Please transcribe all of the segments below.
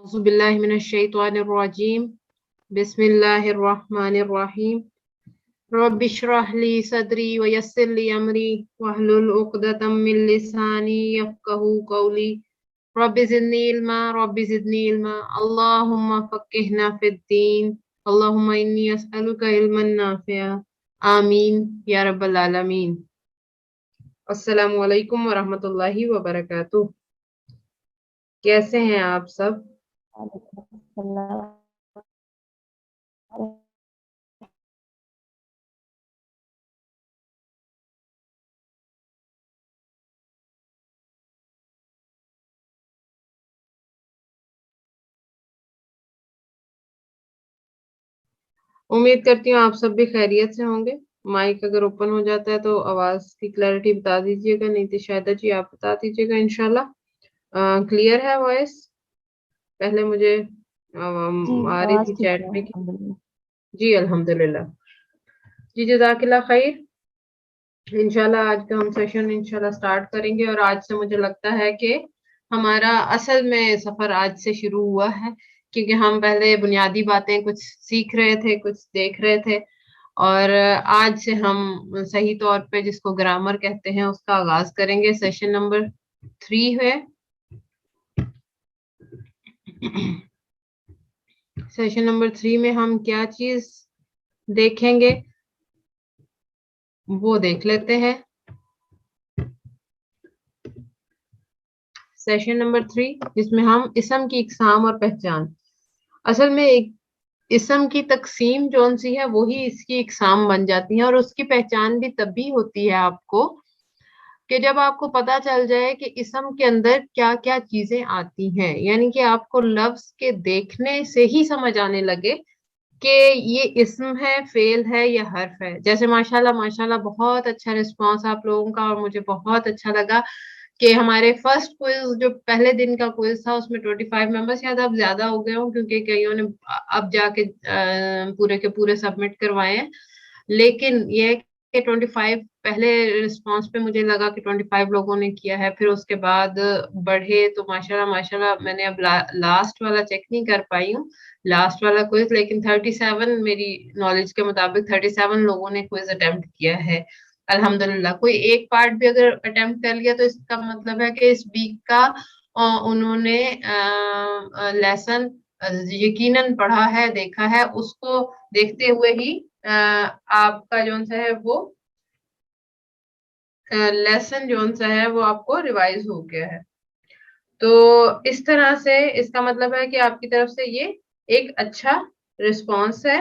أعوذ بالله من الشيطان الرجيم بسم الله الرحمن الرحيم رب اشرح لي صدري ويسر لي أمري واحلل عقدة من لساني يفقهوا قولي رب زدني علما رب زدني علما اللهم فقهنا في الدين اللهم إني أسألك علما نافعا آمين يا رب العالمين. السلام علیکم ورحمۃ اللہ وبرکاتہ. کیسے ہیں آپ سب؟ امید کرتی ہوں آپ سب بھی خیریت سے ہوں گے. مائک اگر اوپن ہو جاتا ہے تو آواز کی کلیئرٹی بتا دیجیے گا، نہیں تو شاہدہ جی آپ بتا دیجیے گا. انشاءاللہ کلیئر ہے وائس؟ پہلے مجھے آ رہی تھی چیٹ میں. جی الحمدللہ. جی جزاک اللہ خیر. انشاءاللہ آج کا ہم سیشن انشاءاللہ سٹارٹ کریں گے، اور آج سے مجھے لگتا ہے کہ ہمارا اصل میں سفر آج سے شروع ہوا ہے، کیونکہ ہم پہلے بنیادی باتیں کچھ سیکھ رہے تھے، کچھ دیکھ رہے تھے، اور آج سے ہم صحیح طور پہ جس کو گرامر کہتے ہیں اس کا آغاز کریں گے. سیشن نمبر 3 ہے. سیشن نمبر 3 میں ہم کیا چیز دیکھیں گے وہ دیکھ لیتے ہیں. سیشن نمبر 3 جس میں ہم اسم کی اقسام اور پہچان. اصل میں ایک اسم کی تقسیم جون سی ہے وہی اس کی اقسام بن جاتی ہیں، اور اس کی پہچان بھی تب بھی ہوتی ہے آپ کو کہ جب آپ کو پتا چل جائے کہ اسم کے اندر کیا کیا چیزیں آتی ہیں. یعنی کہ آپ کو لفظ کے دیکھنے سے ہی سمجھ آنے لگے کہ یہ اسم ہے، فعل ہے یا حرف ہے. جیسے ماشاءاللہ بہت اچھا رسپانس آپ لوگوں کا، اور مجھے بہت اچھا لگا کہ ہمارے فرسٹ کوئز جو پہلے دن کا کوئز تھا اس میں 25 ممبرس، شاید اب زیادہ ہو گئے ہوں کیونکہ کئیوں نے اب جا کے پورے کے پورے سبمٹ کروائے ہیں. لیکن یہ کہ 25 پہلے رسپانس پہ مجھے لگا کہ 25 لوگوں نے کیا ہے، پھر اس کے بعد بڑھے تو ماشاءاللہ میں نے اب لاسٹ والا چیک نہیں کر پائی ہوں، لاسٹ والا کوئز، لیکن 37 میری نالج کے مطابق 37 لوگوں نے کوئز اٹیمپٹ کیا ہے. الحمدللہ. کوئی ایک پارٹ بھی اگر اٹیمپٹ کر لیا تو اس کا مطلب ہے کہ اس ویک کا انہوں نے لیسن یقیناً پڑھا ہے، دیکھا ہے. اس کو دیکھتے ہوئے ہی آپ کا جون سا ہے وہ لیسن جون سا ہے وہ آپ کو ریوائز ہو گیا ہے. تو اس طرح سے اس کا مطلب ہے کہ آپ کی طرف سے یہ ایک اچھا رسپانس ہے،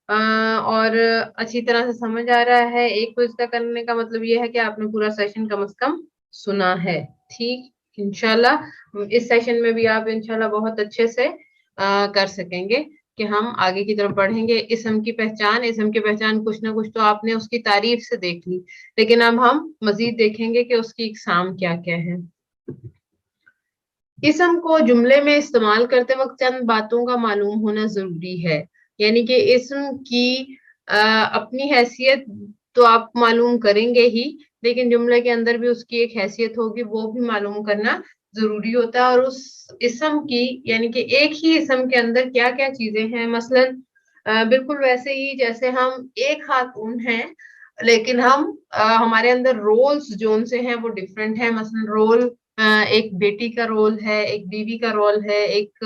اور اچھی طرح سے سمجھ آ رہا ہے. ایک کوئز کا کرنے کا مطلب یہ ہے کہ آپ نے پورا سیشن کم از کم سنا ہے. ٹھیک. انشاءاللہ اس سیشن میں بھی آپ انشاءاللہ بہت اچھے سے کر سکیں گے کہ ہم آگے کی طرف بڑھیں گے. اسم کی پہچان کچھ نہ کچھ تو آپ نے اس کی تعریف سے دیکھ لی، لیکن اب ہم مزید دیکھیں گے کہ اس کی اقسام کیا کیا ہے. اسم کو جملے میں استعمال کرتے وقت چند باتوں کا معلوم ہونا ضروری ہے. یعنی کہ اسم کی اپنی حیثیت تو آپ معلوم کریں گے ہی، لیکن جملے کے اندر بھی اس کی ایک حیثیت ہوگی، وہ بھی معلوم کرنا ضروری ہوتا ہے. اور اس اسم کی یعنی کہ ایک ہی اسم کے اندر کیا کیا چیزیں ہیں، مثلا بالکل ویسے ہی جیسے ہم ایک خاتون ہیں لیکن ہمارے اندر رولز جون سے ہیں وہ ڈفرینٹ ہیں. مثلا رول ایک بیٹی کا رول ہے، ایک بیوی کا رول ہے، ایک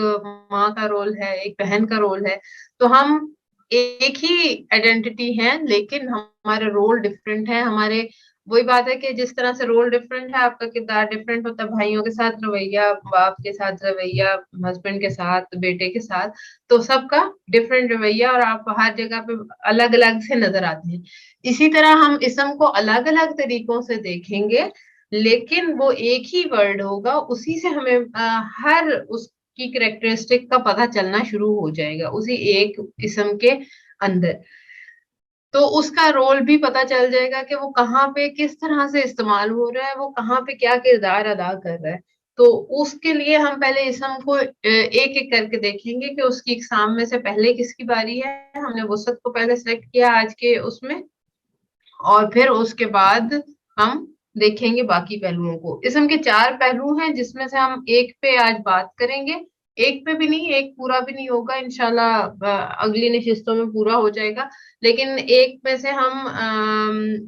ماں کا رول ہے، ایک بہن کا رول ہے. تو ہم ایک ہی آئیڈینٹی ہیں لیکن ہمارے رول ڈفرینٹ ہیں. ہمارے وہی بات ہے کہ جس طرح سے رول ڈفرینٹ ہے آپ کا کردار ڈفرینٹ ہوتا ہے. بھائیوں کے ساتھ رویہ، باپ کے ساتھ رویہ، ہسبینڈ کے ساتھ، بیٹے کے ساتھ، تو سب کا ڈفرینٹ رویہ، اور آپ ہر جگہ پہ الگ الگ سے نظر آتے ہیں. اسی طرح ہم اسم کو الگ الگ طریقوں سے دیکھیں گے لیکن وہ ایک ہی ورڈ ہوگا، اسی سے ہمیں ہر اس کی کریکٹرسٹک کا پتہ چلنا شروع ہو جائے گا اسی ایک قسم کے اندر. تو اس کا رول بھی پتہ چل جائے گا کہ وہ کہاں پہ کس طرح سے استعمال ہو رہا ہے، وہ کہاں پہ کیا کردار ادا کر رہا ہے. تو اس کے لیے ہم پہلے اسم کو ایک ایک کر کے دیکھیں گے کہ اس کی اقسام میں سے پہلے کس کی باری ہے. ہم نے وسط کو پہلے سلیکٹ کیا آج کے اس میں، اور پھر اس کے بعد ہم دیکھیں گے باقی پہلوؤں کو. اسم کے 4 پہلو ہیں جس میں سے ہم ایک پہ آج بات کریں گے. एक पे भी नहीं, एक पूरा भी नहीं होगा इंशाल्लाह, अगली नशिस्तों में पूरा हो जाएगा। लेकिन एक में से हम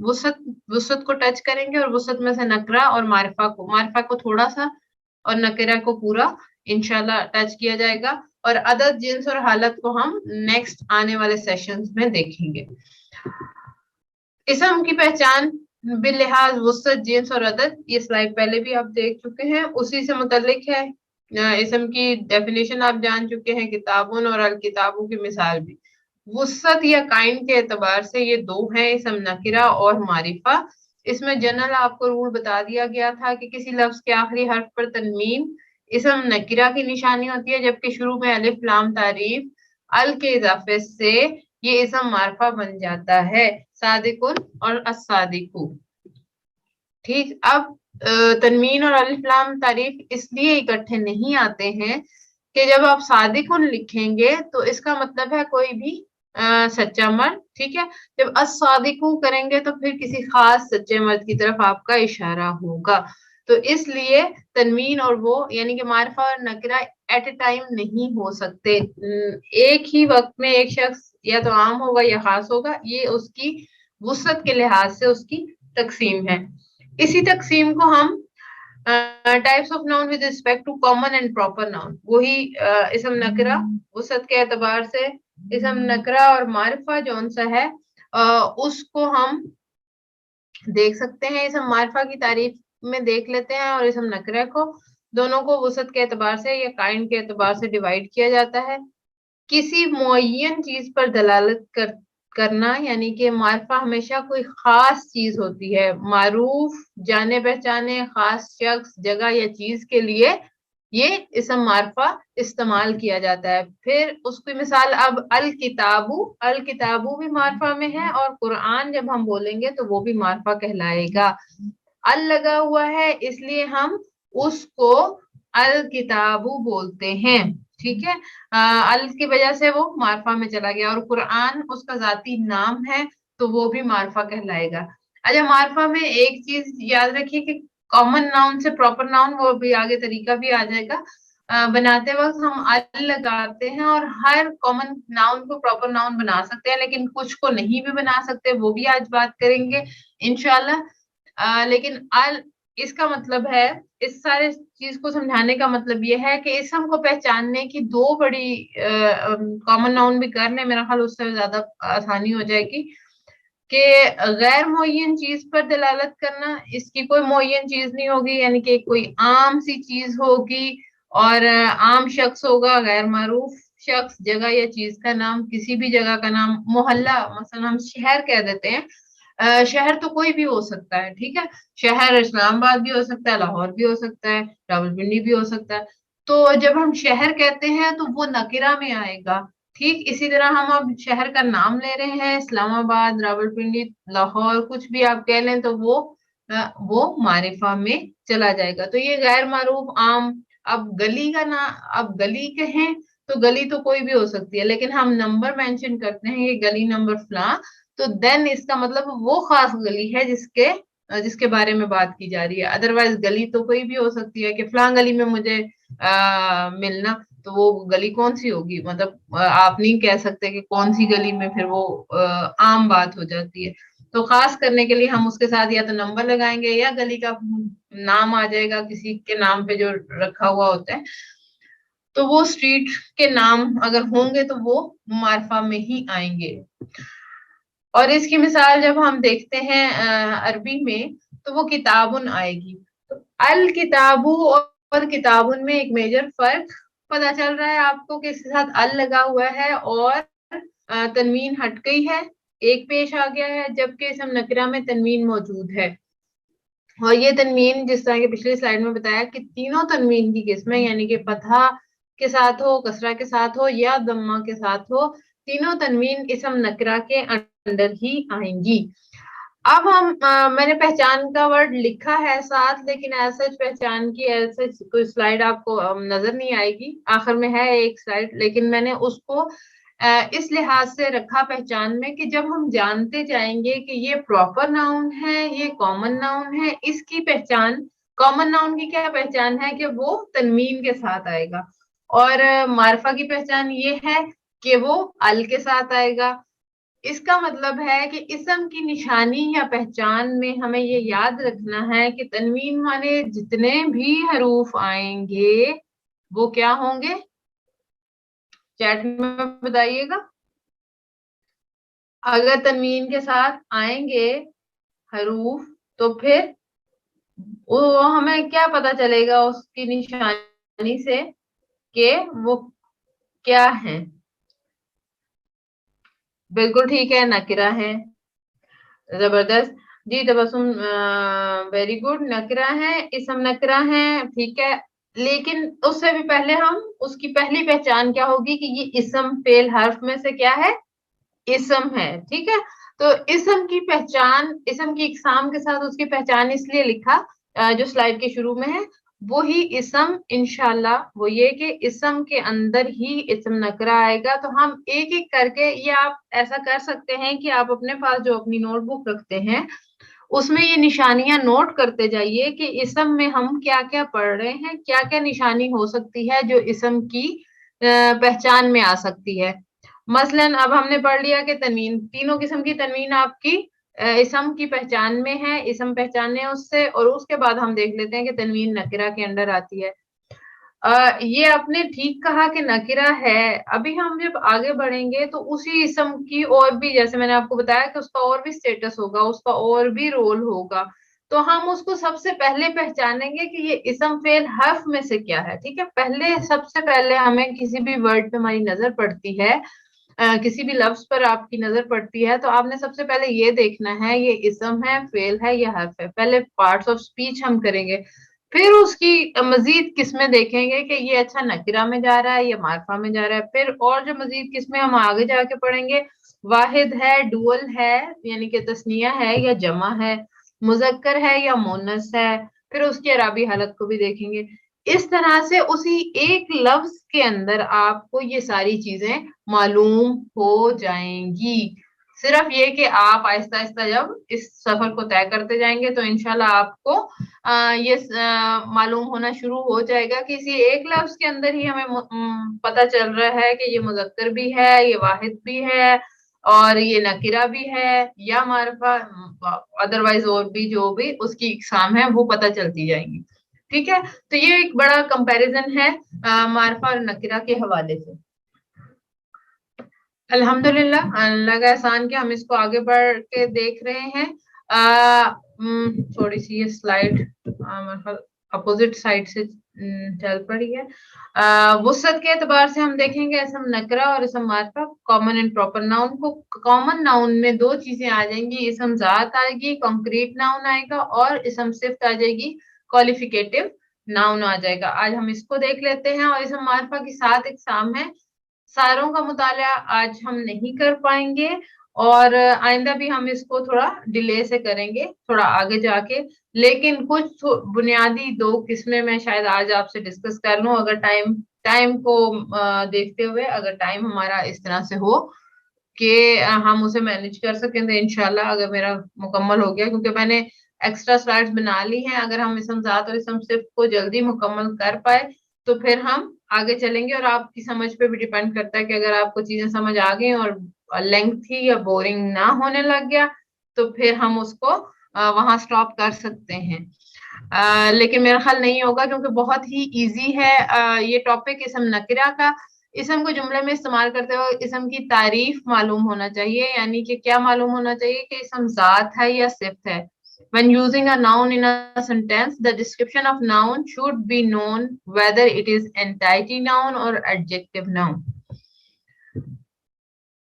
वसत वसत को टच करेंगे, और वसत में से नकरा और मारिफा को थोड़ा सा, और नकेरा को पूरा इंशाल्लाह टच किया जाएगा। और अदद, जिन्स और हालत को हम नेक्स्ट आने वाले सेशंस में देखेंगे। इसम की पहचान बिलिहाज वसत, जिन्स और अदद, ये स्लाइड पहले भी आप देख चुके हैं, उसी से मुतल्लिक है। इसम की डेफिनेशन आप जान चुके हैं, किताबुन और अल किताबों की मिसाल भी। वसत या काइंड के एतबार से ये दो हैं, इसम नकिरा और मारिफा। इसमें जनरल आपको रूल बता दिया गया था कि किसी लफ्ज के आखिरी हर्फ पर तनवीन इसम नकिरा की निशानी होती है, जबकि शुरू में अलिफ लाम तारीफ अल के इजाफे से ये इसम मारफा बन जाता है, सादिकुन और अस्सादिकु। ठीक, अब तनवीन और अलिफ लाम तारीफ इसलिए इकट्ठे नहीं आते हैं कि जब आप सादिकुन लिखेंगे तो इसका मतलब है कोई भी सच्चा मर्द, ठीक है। जब अस्सादिकु करेंगे तो फिर किसी खास सच्चे मर्द की तरफ आपका इशारा होगा। तो इसलिए तनवीन और वो यानी कि मारिफा और नकरा एट ए टाइम नहीं हो सकते। एक ही वक्त में एक शख्स या तो आम होगा या खास होगा, ये उसकी वुसअत के लिहाज से उसकी तकसीम है। इसी तकसीम को हम types of noun with respect to common and proper noun, वही इसम नकरा वुसअत के एतबार से इसम नकरा और मारिफा जौन सा है उसको हम देख सकते हैं। इसम मारिफा की तारीफ में देख लेते हैं, और इसम नकरा को, दोनों को वुसअत के एतबार से या काइंड के एतबार से डिवाइड किया जाता है। किसी मुअय्यन चीज पर दलालत करना, यानी कि मारिफा हमेशा कोई खास चीज होती है, मारूफ जाने पहचाने खास शख्स, जगह या चीज के लिए ये इसम मारिफा इस्तेमाल किया जाता है। फिर उसकी मिसाल, अब अल किताबू भी मारिफा में है, और कुरान जब हम बोलेंगे तो वो भी मारिफा कहलाएगा। अल लगा हुआ है इसलिए हम उसको अल किताबू बोलते हैं, ठीक है। अल की वजह से वो मारिफा में चला गया, और कुरान उसका जाती नाम है तो वो भी मारिफा कहलाएगा। अच्छा, मारिफा में एक चीज याद रखिए कि कॉमन नाउन से प्रॉपर नाउन, वो भी आगे तरीका भी आ जाएगा। बनाते वक्त हम अल लगाते हैं, और हर कॉमन नाउन को प्रॉपर नाउन बना सकते हैं, लेकिन कुछ को नहीं भी बना सकते, वो भी आज बात करेंगे इंशाल्लाह। लेकिन अल, इसका मतलब है, इस सारे चीज को समझाने का मतलब ये है कि इसम को पहचानने की दो बड़ी, कॉमन नाउन भी करने मेरा ख्याल उससे ज्यादा आसानी हो जाएगी, कि गैर मुअय्यन चीज पर दलालत करना, इसकी कोई मुअय्यन चीज नहीं होगी, यानी कि कोई आम सी चीज होगी, और आम शख्स होगा, गैर मारूफ शख्स, जगह या चीज का नाम, किसी भी जगह का नाम, मोहल्ला, मसलन हम शहर कह देते हैं, शहर तो कोई भी हो सकता है, ठीक है। शहर इस्लामाबाद भी हो सकता है, लाहौर भी हो सकता है, रावलपिंडी भी हो सकता है। तो जब हम शहर कहते हैं तो वो नकिरा में आएगा। ठीक इसी तरह हम अब शहर का नाम ले रहे हैं, इस्लामाबाद, रावलपिंडी, लाहौर, कुछ भी आप कह लें, तो वो मारिफा में चला जाएगा। तो ये गैर मारूफ आम। अब गली का ना, अब गली कहें तो गली तो कोई भी हो सकती है, लेकिन हम नंबर मेंशन करते हैं, ये गली नंबर फला, तो देन इसका मतलब वो खास गली है जिसके जिसके बारे में बात की जा रही है। अदरवाइज गली तो कोई भी हो सकती है, कि फलां गली में मुझे मिलना, तो वो गली कौन सी होगी, मतलब आप नहीं कह सकते कि कौन सी गली में, फिर वो आम बात हो जाती है। तो खास करने के लिए हम उसके साथ या तो नंबर लगाएंगे, या गली का नाम आ जाएगा किसी के नाम पे जो रखा हुआ होता है, तो वो स्ट्रीट के नाम अगर होंगे तो वो मार्फा में ही आएंगे। और इसकी मिसाल जब हम देखते हैं अरबी में, तो वो किताबुन आएगी। तो अल किताबु और किताबुन में एक मेजर फर्क पता चल रहा है आपको, कि इसके साथ अल लगा हुआ है और तनवीन हट गई है, एक पेश आ गया है, जबकि इसम नकरा में तनवीन मौजूद है। और ये तनवीन, जिस तरह के पिछली स्लाइड में बताया कि तीनों तनवीन की किस्में, यानी कि फतहा के साथ हो, कसरा के साथ हो, या दम्मा के साथ हो, तीनों तनवीन इसम नकरा के अंदर ही आएंगी। अब हम मैंने पहचान का वर्ड लिखा है साथ, लेकिन ऐसा पहचान की ऐसे कोई स्लाइड आपको नजर नहीं आएगी, आखिर में है एक स्लाइड, लेकिन मैंने उसको इस लिहाज से रखा पहचान में, कि जब हम जानते जाएंगे कि ये प्रॉपर नाउन है, ये कॉमन नाउन है, इसकी पहचान, कॉमन नाउन की क्या पहचान है, कि वो तनवीन के साथ आएगा, اور मार्फा की पहचान ये है कि वो अल के साथ आएगा। इसका मतलब है कि इसम की निशानी या पहचान में हमें ये याद रखना है कि तनवीन वाले जितने भी हरूफ आएंगे वो क्या होंगे, चैट में बताइएगा। अगर तनवीन के साथ आएंगे हरूफ तो फिर वो हमें क्या पता चलेगा उसकी निशानी से कि वो क्या है। बिल्कुल ठीक है, नकिरा है। जबरदस्त जी, तबस्सुम वेरी गुड। नकरा है, इसम नकरा है, ठीक है। लेकिन उससे भी पहले हम उसकी पहली पहचान क्या होगी कि ये इसम फेल हर्फ में से क्या है, इसम है, ठीक है। तो इसम की पहचान, इसम की इकसाम के साथ उसकी पहचान इसलिए लिखा जो स्लाइड के शुरू में है, वो ही इसम इंशाल्लाह वो ये कि इसम के अंदर ही इसम नकरा आएगा। तो हम एक एक करके, ये आप ऐसा कर सकते हैं कि आप अपने पास जो अपनी नोटबुक रखते हैं उसमें ये निशानियां नोट करते जाइए कि इसम में हम क्या क्या पढ़ रहे हैं, क्या क्या निशानी हो सकती है जो इसम की पहचान में आ सकती है। मसलन अब हमने पढ़ लिया कि तनवीन, तीनों किस्म की तनवीन आपकी इसम की पहचान में है, इसम पहचाने हैं उससे, और उसके बाद हम देख लेते हैं कि तनवीन नकिरा के अंडर आती है। ये आपने ठीक कहा कि नकिरा है। अभी हम जब आगे बढ़ेंगे तो उसी इसम की और भी, जैसे मैंने आपको बताया कि उसका और भी स्टेटस होगा, उसका और भी रोल होगा, तो हम उसको सबसे पहले पहचानेंगे कि ये इसम फेल हर्फ में से क्या है, ठीक है। पहले सबसे पहले हमें किसी भी वर्ड पे हमारी नजर पड़ती है, किसी भी लफ्ज पर आपकी नजर पड़ती है, तो आपने सबसे पहले ये देखना है ये इसम है, फेल है या हर्फ है। पहले पार्ट्स ऑफ स्पीच हम करेंगे, फिर उसकी मजीद किस्में देखेंगे कि ये अच्छा नकिरा में जा रहा है या मार्फा में जा रहा है। फिर और जो मजीद किस्में हम आगे जाके पढ़ेंगे, वाहिद है, डुअल है यानी कि तस्निया है या जमा है, मुजक्कर है या मोनस है, फिर उसकी अराबी हालत को भी देखेंगे। इस तरह से उसी एक लफ्ज के अंदर आपको ये सारी चीजें मालूम हो जाएंगी। सिर्फ ये कि आप आहिस्ता आहिस्ता जब इस सफर को तय करते जाएंगे तो इंशाल्लाह आपको ये मालूम होना शुरू हो जाएगा कि इसी एक लफ्ज के अंदर ही हमें पता चल रहा है कि ये मुजक्कर भी है, ये वाहिद भी है, और ये नकिरा भी है या मारफा, अदरवाइज और भी जो भी उसकी इकसाम है वो पता चलती जाएंगी, ठीक है। तो ये एक बड़ा कंपैरिजन है मारफा और नकिरा के हवाले से। अल्हम्दुलिल्लाह, अल्लाह का एहसान कि हम इसको आगे बढ़ के देख रहे हैं। थोड़ी सी ये स्लाइड अपोजिट साइड से चल पड़ी है। वुसअत के एतबार से हम देखेंगे इसम नकरा और इसम मारफा, कॉमन एंड प्रॉपर नाउन को। कॉमन नाउन में दो चीजें आ जाएंगी, इसम जात आएगी, कॉन्क्रीट नाउन आएगा, और इसम सिफ्त आ जाएगी, क्वालिफिकेटिव नाउन आ जाएगा। आज हम इसको देख लेते हैं। और इसम मारफा की 7 इकसाम है, सारों का मुताला आज हम नहीं कर पाएंगे, और आइंदा भी हम इसको थोड़ा डिले से करेंगे, थोड़ा आगे जाके। लेकिन कुछ बुनियादी दो किस्में मैं शायद आज आपसे डिस्कस कर लूं, अगर टाइम टाइम को देखते हुए, अगर टाइम हमारा इस तरह से हो कि हम उसे मैनेज कर सकें, तो इंशाल्लाह अगर मेरा मुकम्मल हो गया, क्योंकि मैंने एक्स्ट्रा स्लाइड्स बना ली हैं, अगर हम इसम जात और इसम सिर्फ को जल्दी मुकम्मल कर पाए तो फिर हम आगे चलेंगे। और आपकी समझ पे भी डिपेंड करता है कि अगर आपको चीजें समझ आ गई और लेंथी या बोरिंग ना होने लग गया तो फिर हम उसको वहां स्टॉप कर सकते हैं। लेकिन मेरा ख्याल नहीं होगा, क्योंकि बहुत ही इजी है ये टॉपिक इसम नकिरा का। इसम को जुमले में इस्तेमाल करते हुए इसम की तारीफ मालूम होना चाहिए, यानी कि क्या मालूम होना चाहिए कि इसम जात है या सिफ्त है। When using a noun in a sentence, the description of noun should be known whether it is entity noun or adjective noun.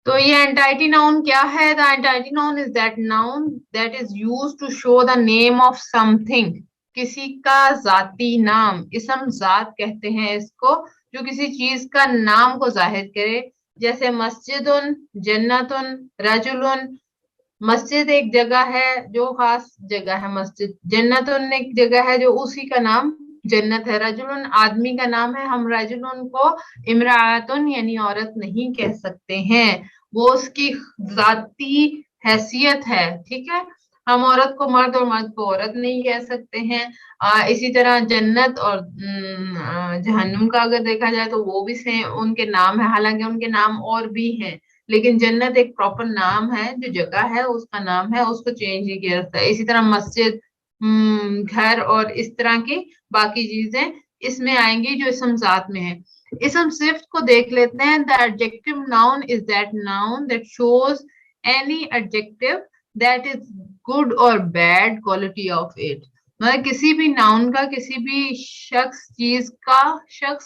तो ये एंटाइटी नाउन क्या है? The entity noun is that noun that is used to show the name of something, किसी का जाती नाम, इसम जात कहते हैं इसको, जो किसी चीज का नाम को जाहिर करे। जैसे मस्जिदुन, जन्नतुन, रजुलुन। मस्जिद एक जगह है जो खास जगह है मस्जिद, जन्नतुन एक जगह है जो उसी का नाम जन्नत है, रजुलुन आदमी का नाम है, हम रजुलुन को इमरातुन यानी औरत नहीं कह सकते हैं, वो उसकी जाती हैसियत है, ठीक है। हम औरत को मर्द और मर्द को औरत नहीं कह सकते हैं। इसी तरह जन्नत और जहन्नुम का अगर देखा जाए तो वो भी सेम उनके नाम है, हालांकि उनके नाम और भी हैं, लेकिन जन्नत एक प्रॉपर नाम है, जो जगह है उसका नाम है, उसको चेंज नहीं किया जाता है। इसी तरह मस्जिद, घर और इस तरह की बाकी चीजें इसमें आएंगी जो इसम जात में है। इसम सिफ्त को देख लेते हैं। The adjective noun is that noun that shows any adjective that is good और बैड क्वालिटी ऑफ इट। मतलब किसी भी नाउन का, किसी भी शख्स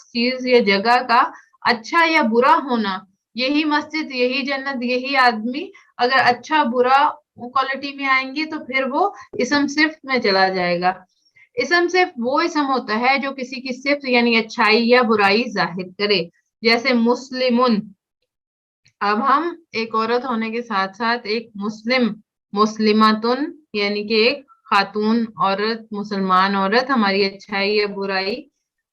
चीज या जगह का अच्छा या बुरा होना, यही मस्जिद, यही जन्नत, यही आदमी अगर अच्छा बुरा क्वालिटी में आएंगे तो फिर वो इसम सिफ्त में चला जाएगा। इसम सिर्फ वो इसम होता है जो किसी की सिफ्त यानी अच्छाई या बुराई जाहिर करे। जैसे मुस्लिमुन, अब हम एक औरत होने के साथ साथ एक मुस्लिमातुन यानी कि एक खातून औरत, मुसलमान औरत, हमारी अच्छाई या बुराई,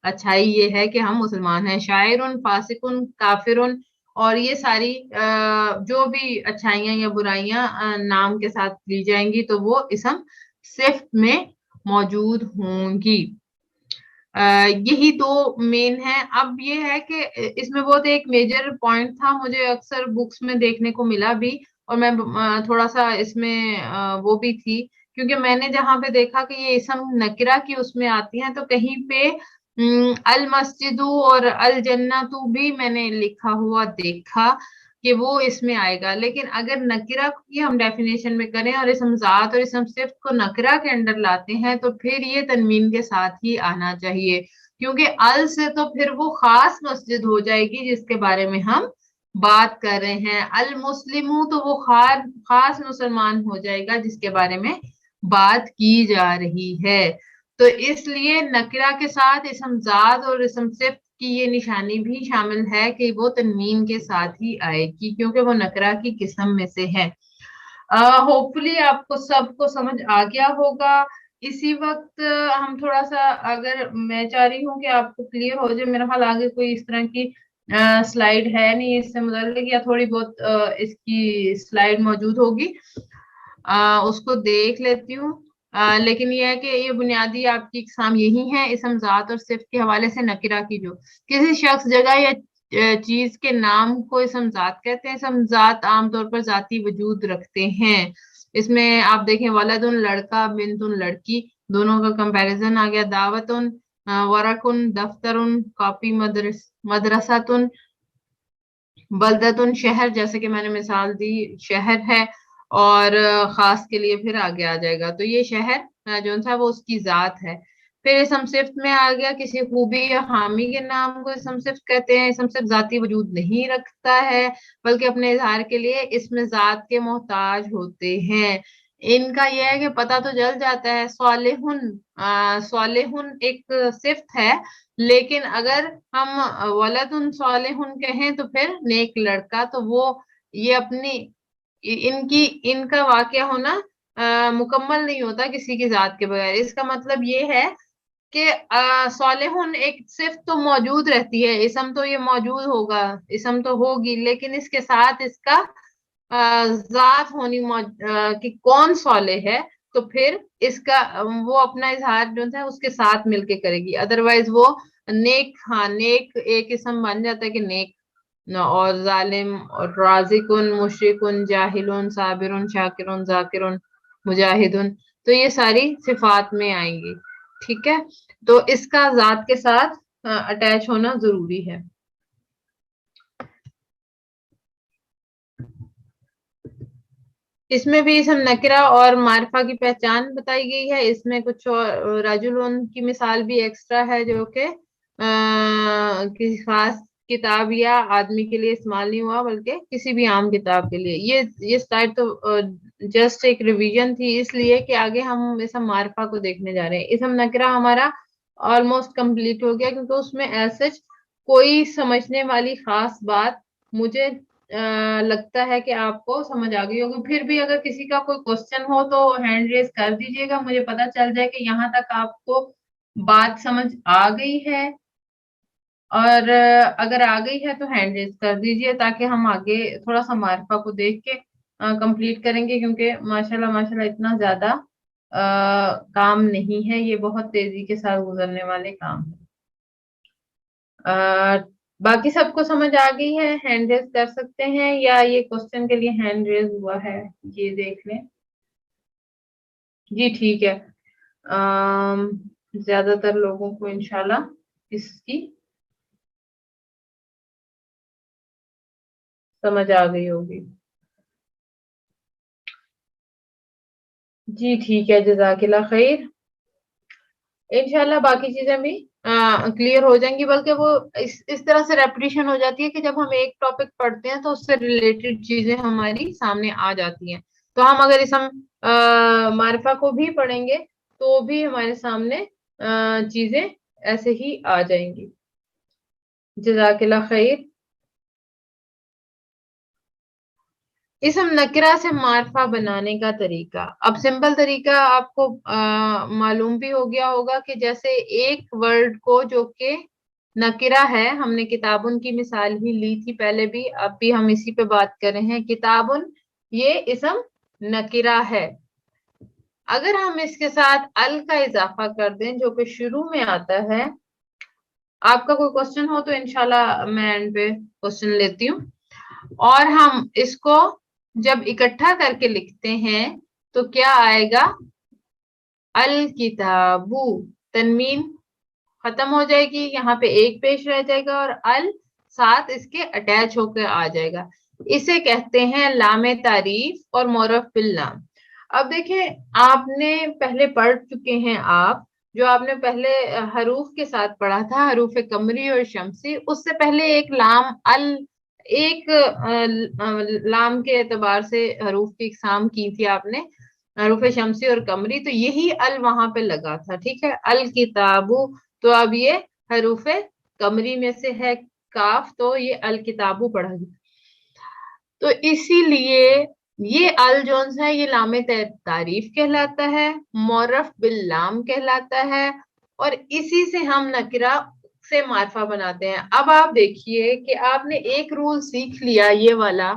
अच्छाई ये है कि हम मुसलमान हैं। शायरुन, फासिकुन, काफिरुन, और ये सारी जो भी अच्छाइयाँ या बुराइयां नाम के साथ ली जाएंगी तो वो इसम सिफ्त में मौजूद होंगी। यही दो मेन है। अब ये है कि इसमें बहुत एक मेजर पॉइंट था, मुझे अक्सर बुक्स में देखने को मिला भी, और मैं थोड़ा सा इसमें वो भी थी, क्योंकि मैंने जहां पे देखा कि ये इसम नकिरा की उसमें आती हैं तो कहीं पे अल मस्जिदु और अल जन्नतु भी मैंने लिखा हुआ देखा कि वो इसमें आएगा। लेकिन अगर नकिरा की हम डेफिनेशन में करें और इसम जात और इसम सिफ्त को नकिरा के अंडर लाते हैं तो फिर ये तनवीन के साथ ही आना चाहिए, क्योंकि अल से तो फिर वो खास मस्जिद हो जाएगी जिसके बारे में हम बात कर रहे हैं। अल मुस्लिमू तो वो खास मुसलमान हो जाएगा जिसके बारे में बात की जा रही है। तो इसलिए नकिरा के साथ इसम जात और इसम सिफ्त की ये निशानी भी शामिल है कि वो तनवीन के साथ ही आएगी, क्योंकि वो नकरा की किस्म में से है। होपफुली आपको सबको समझ आ गया होगा। इसी वक्त हम थोड़ा सा, अगर मैं चाह रही हूँ कि आपको क्लियर हो जाए, मेरा ख्याल आगे कोई इस तरह की स्लाइड है नहीं इससे मुताल्लिक, या थोड़ी बहुत इसकी स्लाइड मौजूद होगी, उसको देख लेती हूँ। लेकिन ये है कि ये बुनियादी आपकी इकसाम यही है इसम जात और सिफ्त के हवाले से। नकिरा की जो किसी शख्स, जगह या चीज के नाम को इसम जात कहते हैं। इसम जात आमतौर पर जाती वजूद रखते हैं। इसमें आप देखें वलदुन लड़का, बिंतुन लड़की, दोनों का कंपैरिजन आ गया। दावतुन, वरकुन, दफ्तरुन, कॉपी, मदरसातुन, बलदतुन शहर, जैसे कि मैंने मिसाल दी शहर है, और खास के लिए फिर आगे आ जाएगा। तो ये शहर जो था वो उसकी जात है। फिर इसम सिफ्त में आ गया किसी खूबी या हामी के नाम को इसम सिफ्त कहते हैं। इसम सिफ्त जाती वजूद नहीं रखता है, बल्कि अपने इजहार के लिए इसमें जात के मोहताज होते हैं। इनका यह है कि पता तो चल जाता है। स्वालिहुन, स्वालिहुन एक सिफ्त है, लेकिन अगर हम वलदुन सालिहुन कहें तो फिर नेक लड़का, तो वो ये अपनी इनकी इनका वाकया होना मुकम्मल नहीं होता किसी की जात के बगैर। इसका मतलब ये है कि सालिहुन एक सिर्फ तो मौजूद रहती है, इसम तो ये मौजूद होगा, इसम तो होगी, लेकिन इसके साथ इसका जात होनी कि कौन साले है, तो फिर इसका वो अपना इजहार जो है उसके साथ मिलके करेगी। अदरवाइज वो नेक, हाँ नेक एक इसम बन जाता है कि नेक, और जालिम और राजिकुन, मुशरिकुन, जाहिलुन, साबिरुन, शाकिरुन, जाकिरुन, मुजाहिदुन, तो ये सारी सिफात में आएंगी। ठीक है, तो इसका जात के साथ अटैच होना जरूरी है। इसमें भी इसम नकरा और मारिफा की पहचान बताई गई है। इसमें कुछ और राजुलन की मिसाल भी एक्स्ट्रा है, जो कि किसी खास किताब या आदमी के लिए इस्तेमाल नहीं हुआ, बल्कि किसी भी आम किताब के लिए। ये स्लाइड तो जस्ट एक रिवीजन थी, इसलिए कि आगे हम इसम मारिफा को देखने जा रहे हैं। इसम नकरा हमारा ऑलमोस्ट कंप्लीट हो गया, क्योंकि उसमें ऐसे कोई समझने वाली खास बात मुझे लगता है कि आपको समझ आ गई होगी। फिर भी अगर किसी का कोई क्वेश्चन हो तो हैंड रेज कर दीजिएगा, मुझे पता चल जाए कि यहाँ तक आपको बात समझ आ गई है। और अगर आ गई है तो हैंड रेज कर दीजिए, ताकि हम आगे थोड़ा सा मारिफा को देख के कंप्लीट करेंगे, क्योंकि माशाल्लाह माशाल्लाह इतना ज्यादा काम नहीं है, ये बहुत तेजी के साथ गुजरने वाले काम है। बाकी सबको समझ आ गई है? हैंड रेज कर सकते हैं या ये क्वेश्चन के लिए हैंड रेज हुआ है, ये देख लें। जी ठीक है। ज्यादातर लोगों को इंशाल्लाह इसकी समझ आ गई होगी। जी ठीक है, जज़ाकिल्लाह खैर। इंशाल्लाह बाकी चीजें भी क्लियर हो जाएंगी, बल्कि वो इस तरह से रेपिटेशन हो जाती है कि जब हम एक टॉपिक पढ़ते हैं तो उससे रिलेटेड चीजें हमारी सामने आ जाती हैं। तो हम अगर इस हम मारिफा को भी पढ़ेंगे तो भी हमारे सामने चीजें ऐसे ही आ जाएंगी। जज़ाकिल्लाह खैर। इसम नकरा से मारफा बनाने का तरीका, अब सिंपल तरीका आपको मालूम भी हो गया होगा कि जैसे एक वर्ड को जो कि नकरा है, हमने किताबुन की मिसाल ही ली थी पहले भी, अब भी हम इसी पे बात कर रहे हैं। किताबुन ये इसम नकरा है, अगर हम इसके साथ अल का इजाफा कर दें जो कि शुरू में आता है। आपका कोई क्वेश्चन हो तो इंशाल्लाह मैं एंड पे क्वेश्चन लेती हूँ। और हम इसको जब इकट्ठा करके लिखते हैं तो क्या आएगा? अल किताबू, तनवीन खत्म हो जाएगी, यहाँ पे एक पेश रह जाएगा और अल साथ इसके अटैच होकर आ जाएगा। इसे कहते हैं लामे तारीफ और मोरफ बिल नाम। अब देखें, आपने पहले पढ़ चुके हैं आप, जो आपने पहले हरूफ के साथ पढ़ा था, हरूफ कमरी और शमसी, उससे पहले एक लाम अल, एक लाम के एतबार से हरूफ की इकसाम की थी आपने, हरूफ शमसी और कमरी, तो यही अल वहां पे लगा था। ठीक है, अल किताबू, तो अब ये हरूफ कमरी में से है काफ, तो ये अल किताबू पढ़ा गया। तो इसीलिए ये अल जोन्स है, ये लामे तारीफ कहलाता है, मोरफ बिल लाम कहलाता है, और इसी से हम नकरा से मारफा बनाते हैं। अब आप देखिए कि आपने एक रूल सीख लिया ये वाला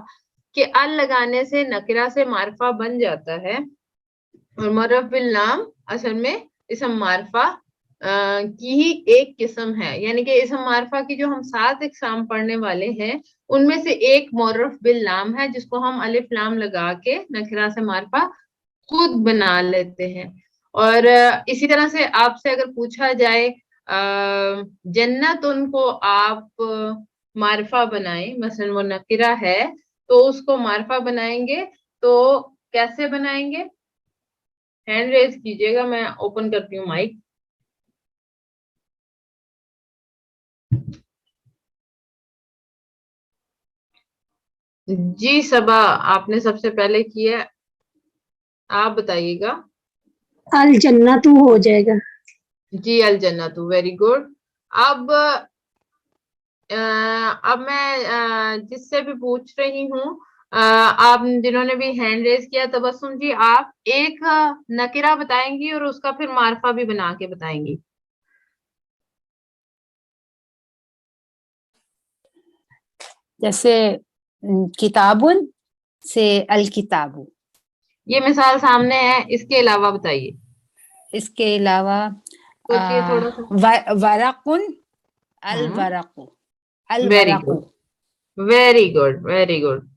कि अल लगाने से नकरा से मारफा बन जाता है, और मोरफ बिल नाम असल में इसम मारफा की ही एक किस्म है। यानी कि इसम मारफा की जो हम 7 इकसाम पढ़ने वाले हैं उनमें से एक मोरफ बिल लाम है, जिसको हम अलिफ लाम लगा के नकरा से मारफा खुद बना लेते हैं। और इसी तरह से आपसे अगर पूछा जाए जन्नत उनको आप मारफा बनाएं, मसलन वो नकरा है तो उसको मारफा बनाएंगे, तो कैसे बनाएंगे? हैंड रेज कीजिएगा, मैं ओपन करती हूँ माइक। जी सबा, आपने सबसे पहले किया, आप बताइएगा। अल जन्नतु हो जाएगा। जी अल जन्नतु, वेरी गुड। अब मैं जिससे भी पूछ रही हूँ, आप जिन्होंने भी हैंड रेज किया, तबस्सुम जी, आप एक नकिरा बताएंगी और उसका फिर मारफा भी बना के बताएंगी। जैसे किताबुन से अल किताबु, ये मिसाल सामने है, इसके अलावा बताइए। इसके अलावा सोचिए थोड़ा सा। वरकुन अल वरकु, अल वेरी वरकु। Good, very good, very good,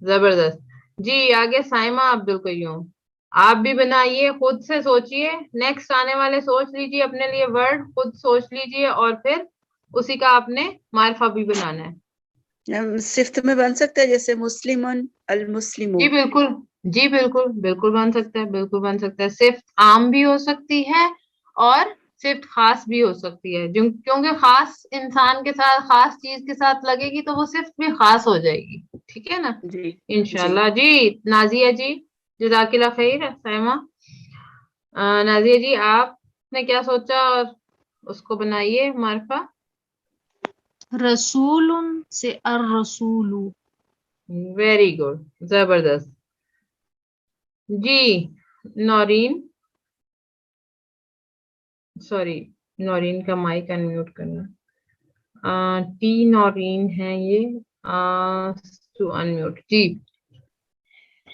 जबरदस्त। जी आगे साइमा अब्दुल कयूम, आप भी बनाइए, खुद से सोचिए, नेक्स्ट आने वाले सोच लीजिए, अपने लिए वर्ड खुद सोच लीजिए और फिर उसी का आपने मारफा भी बनाना है। सिफ्त में बन सकता है, जैसे मुस्लिमुन अल जी मुस्लिमून। बिल्कुल, जी बिल्कुल, बिल्कुल बन सकता है, बिल्कुल बन सकता है। सिर्फ आम भी हो सकती है और सिर्फ खास भी हो सकती है, क्योंकि खास इंसान के साथ, खास चीज के साथ लगेगी तो वो सिर्फ भी खास हो जाएगी। ठीक है ना? जी इंशाल्लाह जी। नाजिया जी, जज़ाकिल्लाह खैर। साइमा, नाजिया जी, आपने क्या सोचा और उसको बनाइए मारफा। रसूलुन से अर रसूलु। वेरी गुड, जबरदस्त। जी नौरीन, सॉरी, नौरीन का माइक अनम्यूट करना। टी नौरीन है ये, टू अनम्यूट जी।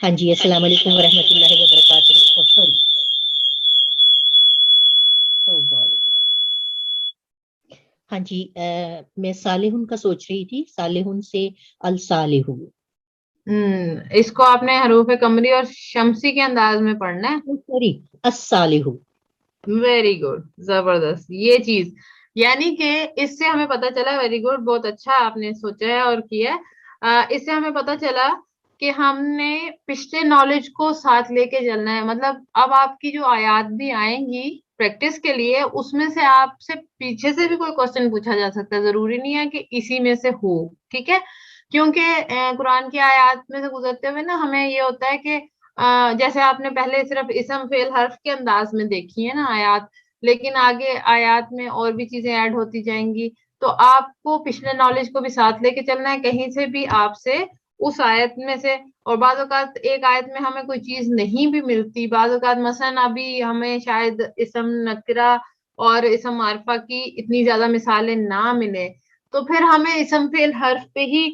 ہاں جی السلام علیکم ورحمۃ اللہ وبرکاتہ. سوری او گاڈ. ہاں جی میں صالحن کا سوچ رہی تھی, صالحن سے الصالح. اس کو آپ نے حروف قمری اور شمسی کے انداز میں پڑھنا ہے. سوری الصالح. ویری گڈ, زبردست. یہ چیز یعنی کہ اس سے ہمیں پتا چلا, ویری گڈ, بہت اچھا آپ نے سوچا ہے اور کیا ہے. اس سے ہمیں پتا چلا کہ ہم نے پچھلے نالج کو ساتھ لے کے چلنا ہے. مطلب اب آپ کی جو آیات بھی آئیں گی پریکٹس کے لیے, اس میں سے آپ سے پیچھے سے بھی کوئی کوشچن پوچھا جا سکتا ہے, ضروری نہیں ہے کہ اسی میں سے ہو. ٹھیک ہے, کیونکہ قرآن کی آیات میں سے گزرتے ہوئے نا ہمیں یہ ہوتا ہے کہ جیسے آپ نے پہلے صرف اسم فعل حرف کے انداز میں دیکھی ہے نا آیات, لیکن آگے آیات میں اور بھی چیزیں ایڈ ہوتی جائیں گی. تو آپ کو پچھلے نالج کو بھی ساتھ لے کے چلنا ہے. کہیں سے بھی آپ سے اس آیت میں سے, اور بعض اوقات ایک آیت میں ہمیں کوئی چیز نہیں بھی ملتی, بعض اوقات مثلاً ابھی ہمیں شاید اسم نکرہ اور اسم معرفہ کی اتنی زیادہ مثالیں نہ ملے, تو پھر ہمیں اسم فعل حرف پہ ہی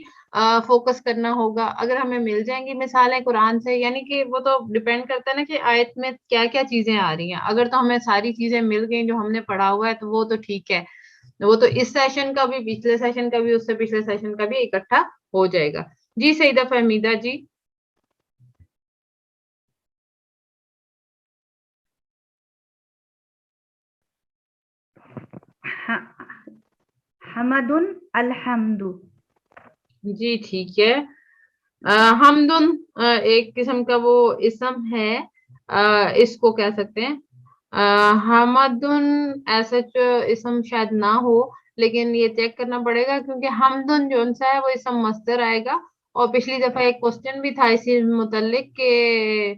فوکس کرنا ہوگا. اگر ہمیں مل جائیں گی مثالیں قرآن سے, یعنی کہ وہ تو ڈپینڈ کرتا ہے نا کہ آیت میں کیا کیا چیزیں آ رہی ہیں. اگر تو ہمیں ساری چیزیں مل گئی جو ہم نے پڑھا ہوا ہے تو وہ تو ٹھیک ہے, وہ تو اس سیشن کا بھی, پچھلے سیشن کا بھی, اس سے پچھلے سیشن کا بھی اکٹھا ہو جائے گا. جی سیدہ فہمیدہ جی. حمد الحمد. جی ٹھیک ہے. حمدن ایک قسم کا وہ اسم ہے, اس کو کہہ سکتے ہیں. حمدن ایسا اسم شاید نہ ہو, لیکن یہ چیک کرنا پڑے گا کیونکہ حمدن جو سا ہے وہ اسم مصدر آئے گا. اور پچھلی دفعہ ایک کوشچن بھی تھا اسی متعلق کہ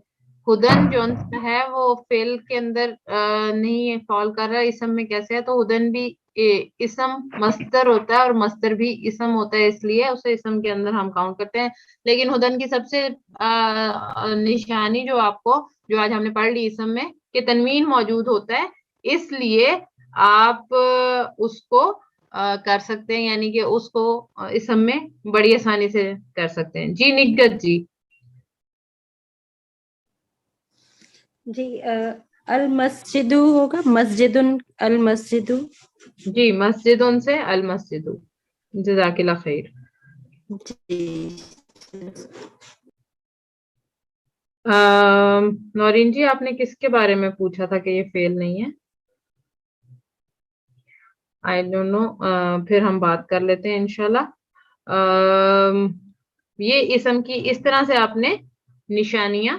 ہدن جو ہے وہ فعل کے اندر نہیں فال کر رہا, اسم میں کیسے ہے. تو ہدن بھی اسم مصدر ہوتا ہے, اور مصدر بھی اسم ہوتا ہے, اس لیے اسے اسم کے اندر ہم کاؤنٹ کرتے ہیں. لیکن ہدن کی سب سے نشانی جو آپ کو, جو آج ہم نے پڑھ لی اسم میں, کہ تنوین موجود ہوتا ہے, اس لیے آپ اس کو کر سکتے ہیں, یعنی کہ اس کو اسم میں بڑی آسانی سے کر سکتے ہیں. جی نگت جی. جی المسجد ہوگا, مسجد, المسجد. جی مسجد ان سے المسجد. جزاک اللہ خیر. جی نورین جی آپ نے کس کے بارے میں پوچھا تھا کہ یہ فیل نہیں ہے؟ آئی ڈونٹ نو, پھر ہم بات کر لیتے ہیں انشاءاللہ. یہ اسم کی اس طرح سے آپ نے نشانیاں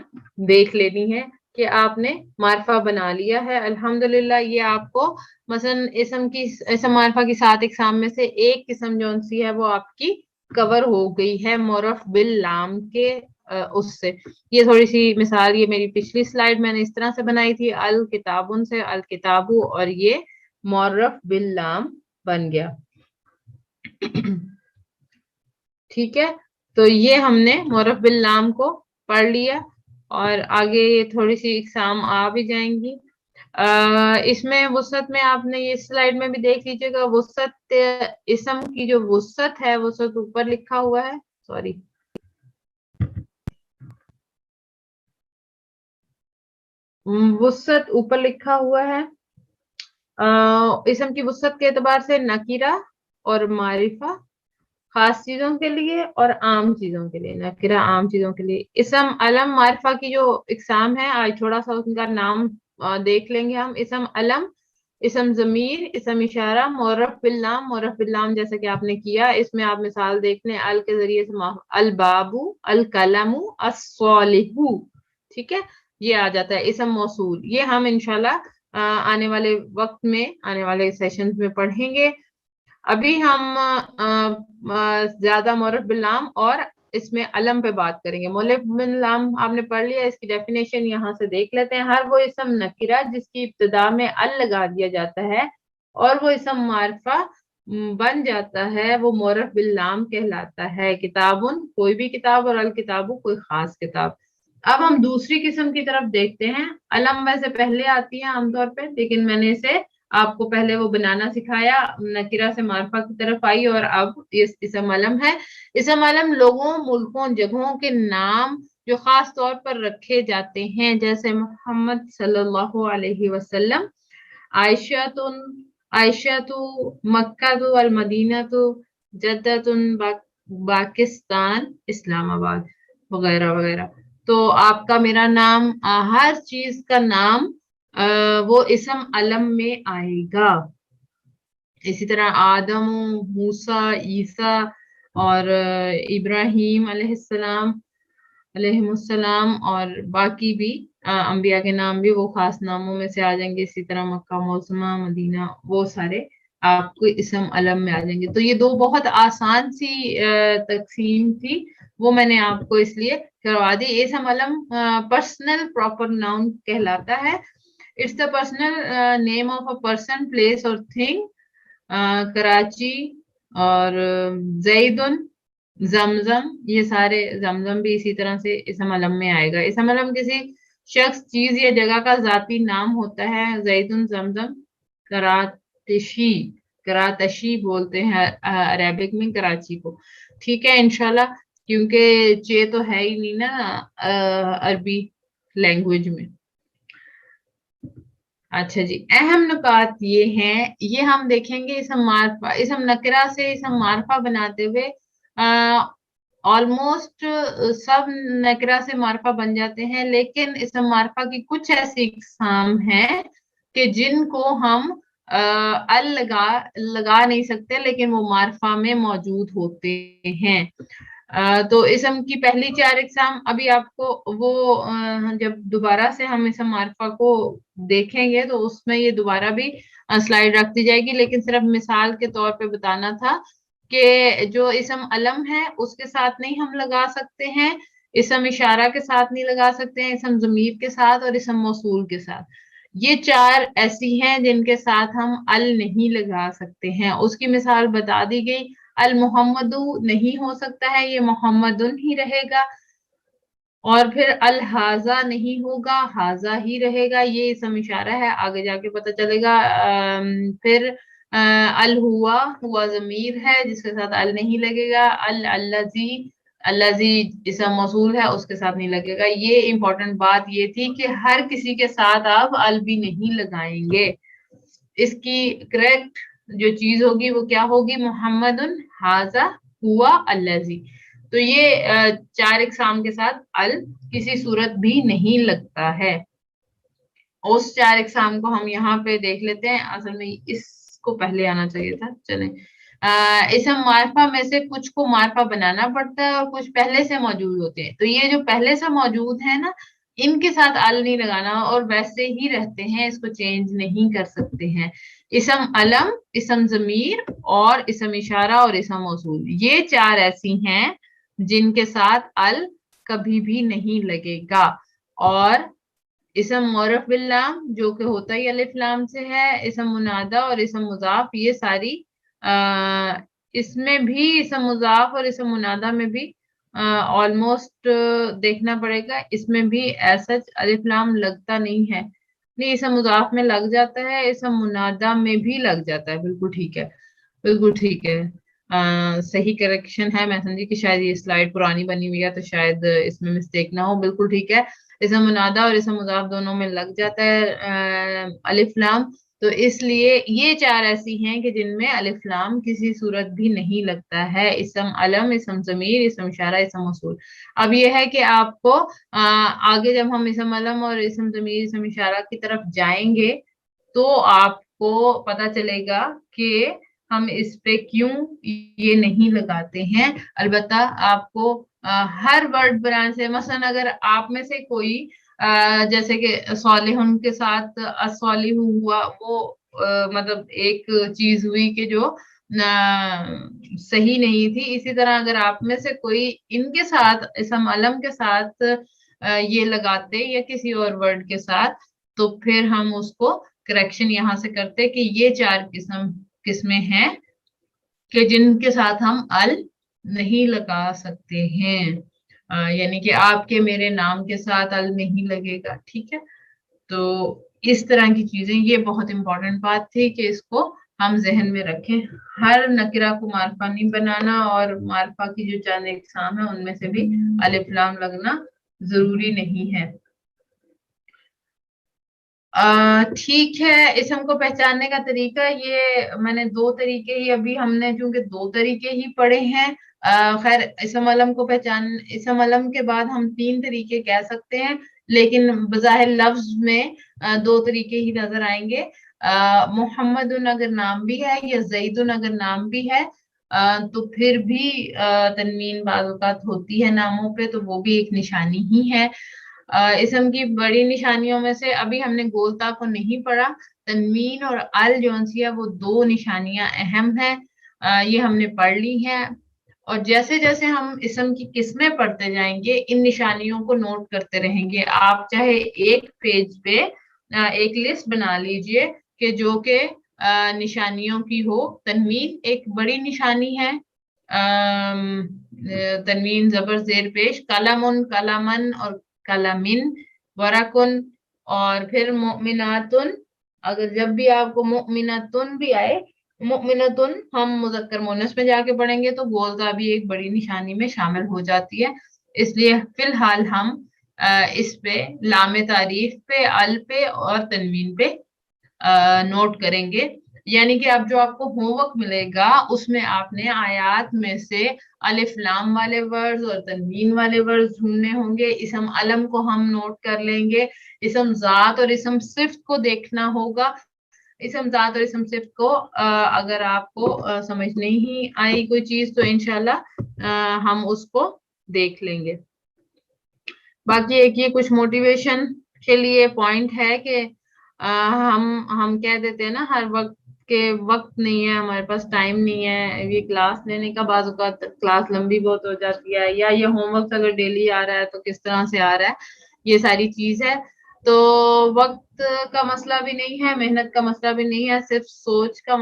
دیکھ لینی ہے کہ آپ نے معرفہ بنا لیا ہے الحمدللہ. یہ آپ کو مثلا اسم معرفہ کی 7 اقسام میں سے ایک قسم جو سی ہے وہ آپ کی کور ہو گئی ہے معرف باللام کے اس سے. یہ تھوڑی سی مثال, یہ میری پچھلی سلائیڈ میں نے اس طرح سے بنائی تھی, الکتابن سے الکتابو, اور یہ معرف باللام بن گیا. ٹھیک ہے, تو یہ ہم نے معرف باللام کو پڑھ لیا, اور آگے یہ تھوڑی سی اقسام آ بھی جائیں گی. اس میں وسعت میں آپ نے یہ سلائیڈ میں بھی دیکھ لیجیے گا, وسعت اسم کی جو وسعت ہے, وسعت اوپر لکھا ہوا ہے, سوری وسعت اوپر لکھا ہوا ہے. اسم کی وسعت کے اعتبار سے نکیرہ اور معرفہ خاص چیزوں کے لیے اور عام چیزوں کے لیے, نکیرہ عام چیزوں کے لیے. اسم علم معرفہ کی جو اقسام ہے, آج تھوڑا سا ان کا نام دیکھ لیں گے ہم. اسم علم, اسم ضمیر, اسم اشارہ, معرف باللام. معرف باللام جیسا کہ آپ نے کیا, اس میں آپ مثال دیکھ لیں, ال کے ذریعے سے البابو, القلم, الصالح. ٹھیک ہے, یہ آ جاتا ہے اسم موصول. یہ ہم انشاءاللہ آنے والے وقت میں, آنے والے سیشن میں پڑھیں گے. ابھی ہم زیادہ معرف باللام اور اس میں علم پہ بات کریں گے. معرف باللام آپ نے پڑھ لیا, اس کی ڈیفینیشن یہاں سے دیکھ لیتے ہیں. ہر وہ اسم نکرہ جس کی ابتدا میں ال لگا دیا جاتا ہے اور وہ اسم معرفہ بن جاتا ہے, وہ معرف باللام کہلاتا ہے. کتابن کوئی بھی کتاب, اور الکتابو کوئی خاص کتاب. اب ہم دوسری قسم کی طرف دیکھتے ہیں. علم ویسے پہلے آتی ہے عام طور پہ, لیکن میں نے اسے آپ کو پہلے وہ بنانا سکھایا, نکرہ سے معرفہ کی طرف آئی, اور اب اسم علم ہے. اسم علم لوگوں, ملکوں, جگہوں کے نام جو خاص طور پر رکھے جاتے ہیں، جیسے محمد صلی اللہ علیہ وسلم، عائشہ تو، مکہ تو، المدینہ تو، جدہ تو، پاکستان، اسلام آباد وغیرہ وغیرہ. تو آپ کا میرا نام، ہر چیز کا نام وہ اسم علم میں آئے گا. اسی طرح آدم، موسیٰ، عیسیٰ اور ابراہیم علیہ السلام اور باقی بھی انبیاء کے نام بھی وہ خاص ناموں میں سے آ جائیں گے. اسی طرح مکہ معظمہ، مدینہ، وہ سارے آپ کو اسم علم میں آ جائیں گے. تو یہ دو بہت آسان سی تقسیم تھی، وہ میں نے آپ کو اس لیے کروا دی. اسم علم پرسنل پراپر ناؤن کہلاتا ہے. It's the personal name of a person, place اور تھنگ. کراچی اور زیدن، زمزم، یہ سارے، زمزم بھی اسی طرح سے اسم علم میں آئے گا. اسم علم کسی شخص، چیز یا جگہ کا ذاتی نام ہوتا ہے. زیدن، زمزم. کراتشی بولتے ہیں عربک میں کراچی کو. ٹھیک ہے انشاءاللہ، کیونکہ چے تو ہے ہی نہیں نا عربی لینگویج میں. اچھا جی، اہم نکات یہ ہیں، یہ ہم دیکھیں گے اسم معرفہ، اسم نکرہ سے اسم معرفہ بناتے ہوئے آلموسٹ سب نکرہ سے معرفہ بن جاتے ہیں، لیکن اسم معرفہ کی کچھ ایسی اقسام ہیں کہ جن کو ہم ال لگا نہیں سکتے، لیکن وہ معرفہ میں موجود ہوتے ہیں. تو اسم کی پہلی 4 اقسام ابھی آپ کو وہ جب دوبارہ سے ہم اسم معرفہ کو دیکھیں گے تو اس میں یہ دوبارہ بھی سلائیڈ رکھ دی جائے گی، لیکن صرف مثال کے طور پہ بتانا تھا کہ جو اسم علم ہے اس کے ساتھ نہیں ہم لگا سکتے ہیں، اسم اشارہ کے ساتھ نہیں لگا سکتے ہیں، اسم ضمیر کے ساتھ اور اسم موصول کے ساتھ. یہ 4 ایسی ہیں جن کے ساتھ ہم ال نہیں لگا سکتے ہیں. اس کی مثال بتا دی گئی. المحمد نہیں ہو سکتا ہے، یہ محمدن ہی رہے گا. اور پھر الحاظہ نہیں ہوگا، حاضہ ہی رہے گا، یہ اسم اشارہ ہے، آگے جا کے پتہ چلے گا. پھر ہوا ضمیر ہے جس کے ساتھ ال نہیں لگے گا. الذی اسم موصول ہے، اس کے ساتھ نہیں لگے گا. یہ امپورٹنٹ بات یہ تھی کہ ہر کسی کے ساتھ آپ ال بھی نہیں لگائیں گے. اس کی کریکٹ جو چیز ہوگی وہ کیا ہوگی؟ محمد، حاضہ، ہوا، الذی. تو یہ 4 اقسام کے ساتھ ال کسی صورت بھی نہیں لگتا ہے. اس 4 اقسام کو ہم یہاں پہ دیکھ لیتے ہیں. اصل میں اس کو پہلے آنا چاہیے تھا. چلیں، اسم معرفہ میں سے کچھ کو معرفہ بنانا پڑتا ہے اور کچھ پہلے سے موجود ہوتے ہیں. تو یہ جو پہلے سے موجود ہیں نا، ان کے ساتھ ال نہیں لگانا اور ویسے ہی رہتے ہیں، اس کو چینج نہیں کر سکتے ہیں. اسم علم، اسم ضمیر اور اسم اشارہ اور اسم موصول، یہ 4 ایسی ہیں جن کے ساتھ ال کبھی بھی نہیں لگے گا. اور اسم معرف باللام جو کہ ہوتا ہی الف لام سے ہے، اسم منادہ اور اسم مضاف، یہ ساری اس میں بھی اسم مضاف اور اسم منادہ میں بھی آلموسٹ دیکھنا پڑے گا، اس میں بھی ایسا الف لام لگتا نہیں ہے. نہیں، اسم مضاف میں لگ جاتا ہے، اسم منادہ میں بھی لگ جاتا ہے. بالکل ٹھیک ہے، بالکل ٹھیک ہے. صحیح کریکشن ہے. میں سمجھی کہ شاید یہ سلائیڈ پرانی بنی ہوئی ہے تو شاید اس میں مسٹیک نہ ہو. بالکل ٹھیک ہے. اسم منادہ اور اسم مضاف دونوں میں لگ جاتا ہے الف لام. تو اس لیے یہ 4 ایسی ہیں کہ جن میں الف لام کسی صورت بھی نہیں لگتا ہے. اسم علم، اسم ضمیر، اسم اشارہ، اسم موصول. اب یہ ہے کہ آپ کو آگے جب ہم اسم علم اور اسم ضمیر، اسم اشارہ کی طرف جائیں گے تو آپ کو پتہ چلے گا کہ ہم اس پہ کیوں یہ نہیں لگاتے ہیں. البتہ آپ کو ہر ورڈ بنانے سے، مثلا اگر آپ میں سے کوئی جیسے کہ صالحن کے ساتھ الصالح ہوا، وہ مطلب ایک چیز ہوئی کہ جو صحیح نہیں تھی. اسی طرح اگر آپ میں سے کوئی ان کے ساتھ اسم علم کے ساتھ یہ لگاتے یا کسی اور ورڈ کے ساتھ، تو پھر ہم اس کو کریکشن یہاں سے کرتے کہ یہ 4 قسمیں ہیں کہ جن کے ساتھ ہم ال نہیں لگا سکتے ہیں. یعنی کہ آپ کے میرے نام کے ساتھ ال نہیں لگے گا. ٹھیک ہے، تو اس طرح کی چیزیں، یہ بہت امپورٹنٹ بات تھی کہ اس کو ہم ذہن میں رکھیں. ہر نکرہ کو معرفہ نہیں بنانا، اور معرفہ کی جو 4 اقسام ہیں ان میں سے بھی الف لام لگنا ضروری نہیں ہے. ٹھیک ہے. اسم کو پہچاننے کا طریقہ یہ میں نے 2 طریقے ہی ابھی ہم نے چونکہ 2 طریقے ہی پڑھے ہیں. خیر اسم علم کو اسم علم کے بعد ہم 3 طریقے کہہ سکتے ہیں, لیکن بظاہر لفظ میں 2 طریقے ہی نظر آئیں گے. محمد اگر نام بھی ہے یا زید اگر نام بھی ہے تو پھر بھی تنوین بعض اوقات ہوتی ہے ناموں پہ, تو وہ بھی ایک نشانی ہی ہے. اسم کی بڑی نشانیوں میں سے ابھی ہم نے گولتا کو نہیں پڑھا. تنوین اور الجونسیہ وہ 2 نشانیاں اہم ہیں, یہ ہم نے پڑھ لی ہیں. اور جیسے جیسے ہم اسم کی قسمیں پڑھتے جائیں گے ان نشانیوں کو نوٹ کرتے رہیں گے. آپ چاہے ایک پیج پہ ایک لسٹ بنا لیجئے کہ جو کہ نشانیوں کی ہو. تنوین ایک بڑی نشانی ہے, تنوین زبر زیر پیش, قلمن قلمن اور قلمن, ورقن, اور پھر مؤمناتن. اگر جب بھی آپ کو مؤمناتن بھی آئے, مؤمناتن ہم مذکر مؤنث میں جا کے پڑھیں گے تو گولتا بھی ایک بڑی نشانی میں شامل ہو جاتی ہے. اس لیے فی الحال ہم اس پہ لام تعریف پہ, ال پہ اور تنوین پہ نوٹ کریں گے. یعنی کہ اب جو آپ کو ہوم ورک ملے گا اس میں آپ نے آیات میں سے الف لام والے ورڈز اور تنوین والے ورڈز ڈھونڈنے ہوں گے. اسم علم کو ہم نوٹ کر لیں گے. اسم ذات اور اسم صفت کو دیکھنا ہوگا. اسم ذات اور اسم صفت کو اگر آپ کو سمجھ نہیں آئی کوئی چیز تو انشاءاللہ ہم اس کو دیکھ لیں گے. باقی ایک یہ کچھ موٹیویشن کے لیے پوائنٹ ہے کہ ہم کہہ دیتے ہیں نا ہر وقت کہ وقت نہیں ہے ہمارے پاس, ٹائم نہیں ہے یہ کلاس لینے کا. بعض اوقات کلاس لمبی بہت ہو جاتی ہے, یا یہ ہوم ورک اگر ڈیلی آ رہا ہے تو کس طرح سے آ رہا ہے, یہ ساری چیز ہے. تو وقت کا مسئلہ بھی نہیں ہے, محنت کا مسئلہ بھی نہیں ہے, صرف سوچ کا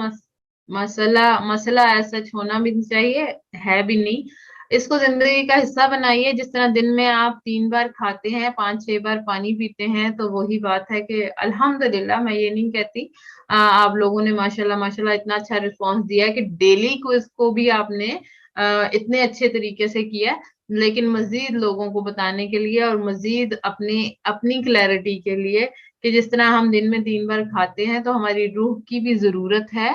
مسئلہ ایسا ہونا بھی چاہیے, ہے بھی نہیں. اس کو زندگی کا حصہ بنائیے. جس طرح دن میں آپ 3 بار کھاتے ہیں, 5-6 بار پانی پیتے ہیں, تو وہی بات ہے کہ الحمدللہ, میں یہ نہیں کہتی, آپ لوگوں نے ماشاءاللہ اتنا اچھا رسپانس دیا کہ ڈیلی کو اس کو بھی آپ نے اتنے اچھے طریقے سے کیا. لیکن مزید لوگوں کو بتانے کے لیے اور مزید اپنی کلیئرٹی کے لیے کہ جس طرح ہم دن میں 3 بار کھاتے ہیں تو ہماری روح کی بھی ضرورت ہے,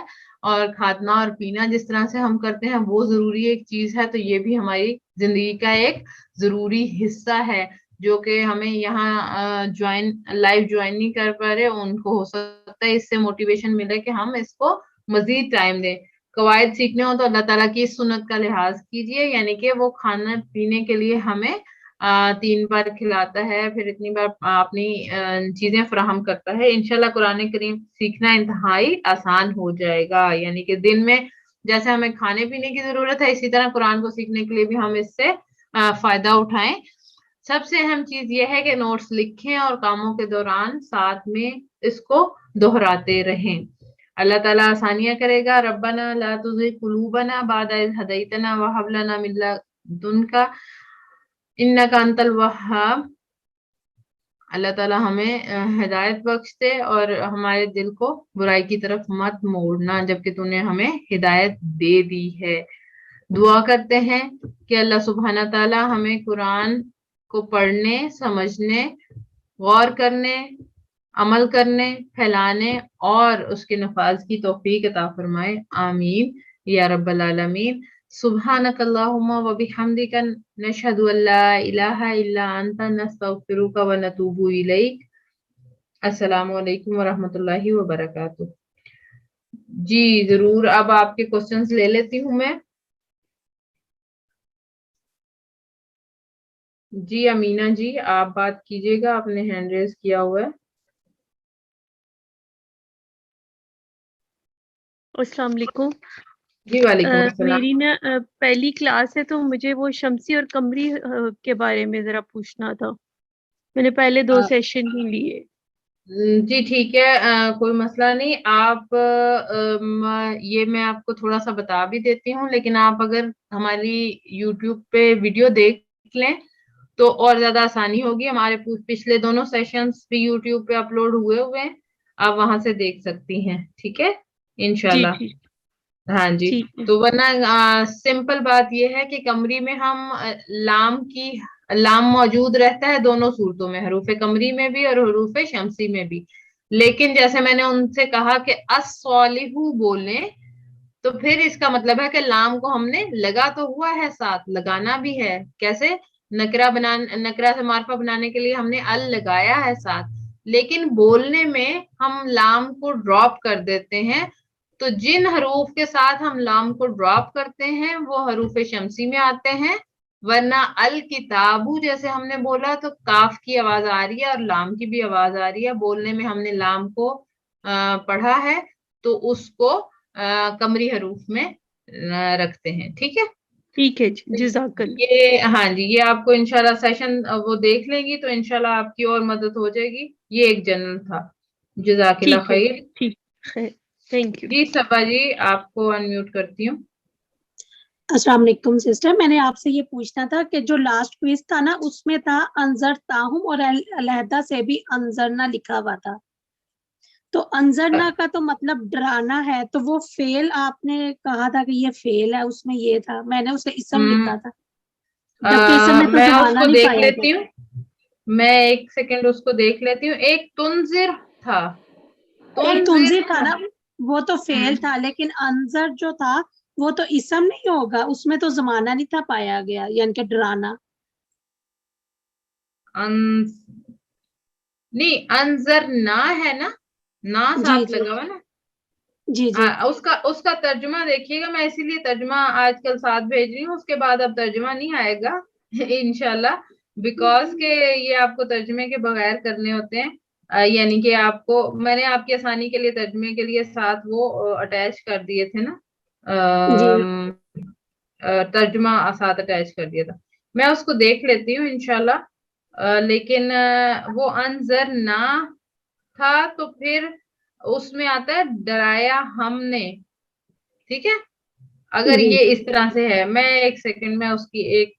اور کھانا اور پینا جس طرح سے ہم کرتے ہیں وہ ضروری ایک چیز ہے, تو یہ بھی ہماری زندگی کا ایک ضروری حصہ ہے. جو کہ ہمیں یہاں لائف جوائن نہیں کر پا رہے, ان کو ہو سکتا ہے اس سے موٹیویشن ملے کہ ہم اس کو مزید ٹائم دیں. قواعد سیکھنے ہو تو اللہ تعالیٰ کی سنت کا لحاظ کیجئے, یعنی کہ وہ کھانا پینے کے لیے ہمیں 3 بار کھلاتا ہے, پھر اتنی بار اپنی چیزیں فراہم کرتا ہے. انشاءاللہ قرآن کریم سیکھنا انتہائی آسان ہو جائے گا. یعنی کہ دن میں جیسے ہمیں کھانے پینے کی ضرورت ہے, اسی طرح قرآن کو سیکھنے کے لیے بھی ہم اس سے فائدہ اٹھائیں. سب سے اہم چیز یہ ہے کہ نوٹس لکھیں اور کاموں کے دوران ساتھ میں اس کو دہراتے رہیں. اللہ تعالیٰ آسانیاں کرے گا. ربنا لا تزغ قلوبنا بعد اذ ہدیتنا وہب لنا من لدنک انک انت الوہاب. اللہ تعالیٰ ہمیں ہدایت بخش دے اور ہمارے دل کو برائی کی طرف مت موڑنا جبکہ تو نے ہمیں ہدایت دے دی ہے. دعا کرتے ہیں کہ اللہ سبحانہ تعالیٰ ہمیں قرآن کو پڑھنے, سمجھنے, غور کرنے, عمل کرنے, پھیلانے اور اس کے نفاذ کی توفیق عطا فرمائے. آمین یا رب العالمین. سبحانک اللہم و بحمدک نشہد ان لا الہ الا انت نستغفرک و نتوب الیک. السلام علیکم ورحمۃ اللہ وبرکاتہ. جی ضرور, اب آپ کے کوسچنز لے لیتی ہوں میں. جی امینہ جی آپ بات کیجیے گا, آپ نے ہینڈ ریز کیا ہوا ہے. السلام علیکم. جی وعلیکم السلام. میری نا پہلی کلاس ہے تو مجھے وہ شمسی اور قمری کے بارے میں ذرا پوچھنا تھا. میں نے پہلے 2 سیشن ہی لیے. جی ٹھیک ہے, کوئی مسئلہ نہیں. آپ یہ میں آپ کو تھوڑا سا بتا بھی دیتی ہوں, لیکن آپ اگر ہماری یوٹیوب پہ ویڈیو دیکھ لیں تو اور زیادہ آسانی ہوگی. ہمارے پچھلے دونوں سیشنز بھی یوٹیوب پہ اپلوڈ ہوئے ہیں, آپ وہاں سے دیکھ سکتی ہیں. ٹھیک ہے جی انشاءاللہ. ٹھیک. हाँ जी। ठीक है। तो वरना सिंपल बात ये है कि कमरी में हम लाम मौजूद रहता है दोनों सूरतों में, हरूफ कमरी में भी और हरूफ शमसी में भी। लेकिन जैसे मैंने उनसे कहा कि अस्सॉलिहु बोले, तो फिर इसका मतलब है कि लाम को हमने लगा तो हुआ है, साथ लगाना भी है। कैसे? नकरा से मार्फा बनाने के लिए हमने अल लगाया है साथ, लेकिन बोलने में हम लाम को ड्रॉप कर देते हैं। तो जिन हरूफ के साथ हम लाम को ड्रॉप करते हैं वो हरूफ शमसी में आते हैं। वरना अल किताबू जैसे हमने बोला तो काफ की आवाज आ रही है और लाम की भी आवाज आ रही है। बोलने में हमने लाम को पढ़ा है, तो उसको कमरी हरूफ में रखते हैं। ठीक है। ठीक है जी, जज़ाकल्लाह। ये हाँ जी, ये आपको इंशाल्लाह सेशन वो देख लेंगी तो इंशाल्लाह आपकी और मदद हो जाएगी। ये एक जनरल था। जज़ाकिल्लाह ठीक है, खैर। ठीक है, थैंक यू। जी सबा जी, आपको अनम्यूट करती हूँ। अस्सलाम वालेकुम सिस्टर, मैंने आपसे ये पूछना था कि जो लास्ट क्विज था ना उसमें था अंजर ताहुम और अलहदा से भी अंजरना लिखा हुआ था। तो अंजरना का तो मतलब डराना है, तो वो फेल आपने कहा था कि ये फेल है, उसमें ये था, मैंने उसे इसम लिखा था, जबकि इसम में तो मैं जमाना उसको नहीं देख पाया लेती गया। हूँ, मैं एक सेकंड उसको देख लेती हूँ। एक तुनजिर था, एक तुंजीर था ना, वो तो फेल हम्म। था, लेकिन अंजर जो था वो तो इसम नहीं होगा, उसमें तो जमाना नहीं था पाया गया, यानी कि डराना। नहीं, अंजर ना है ना, ना जी साथ जी लगा हुआ ना। जी जी उसका तर्जुमा देखिएगा, मैं इसीलिए तर्जुमा आजकल साथ भेज रही हूँ, उसके बाद अब तर्जुमा नहीं आएगा इंशाल्लाह, बिकॉज के ये आपको तर्जुमे के बगैर करने होते हैं। यानी कि आपको मैंने आपकी आसानी के लिए तर्जुमे के लिए साथ वो अटैच कर दिए थे ना, जी तर्जुमा साथ अटैच कर दिया था। मैं उसको देख लेती हूँ इंशाल्लाह। लेकिन वो अनजर ना था तो फिर उसमें आता है डराया हमने। ठीक है। अगर जी ये इस तरह से है, मैं एक सेकंड में उसकी एक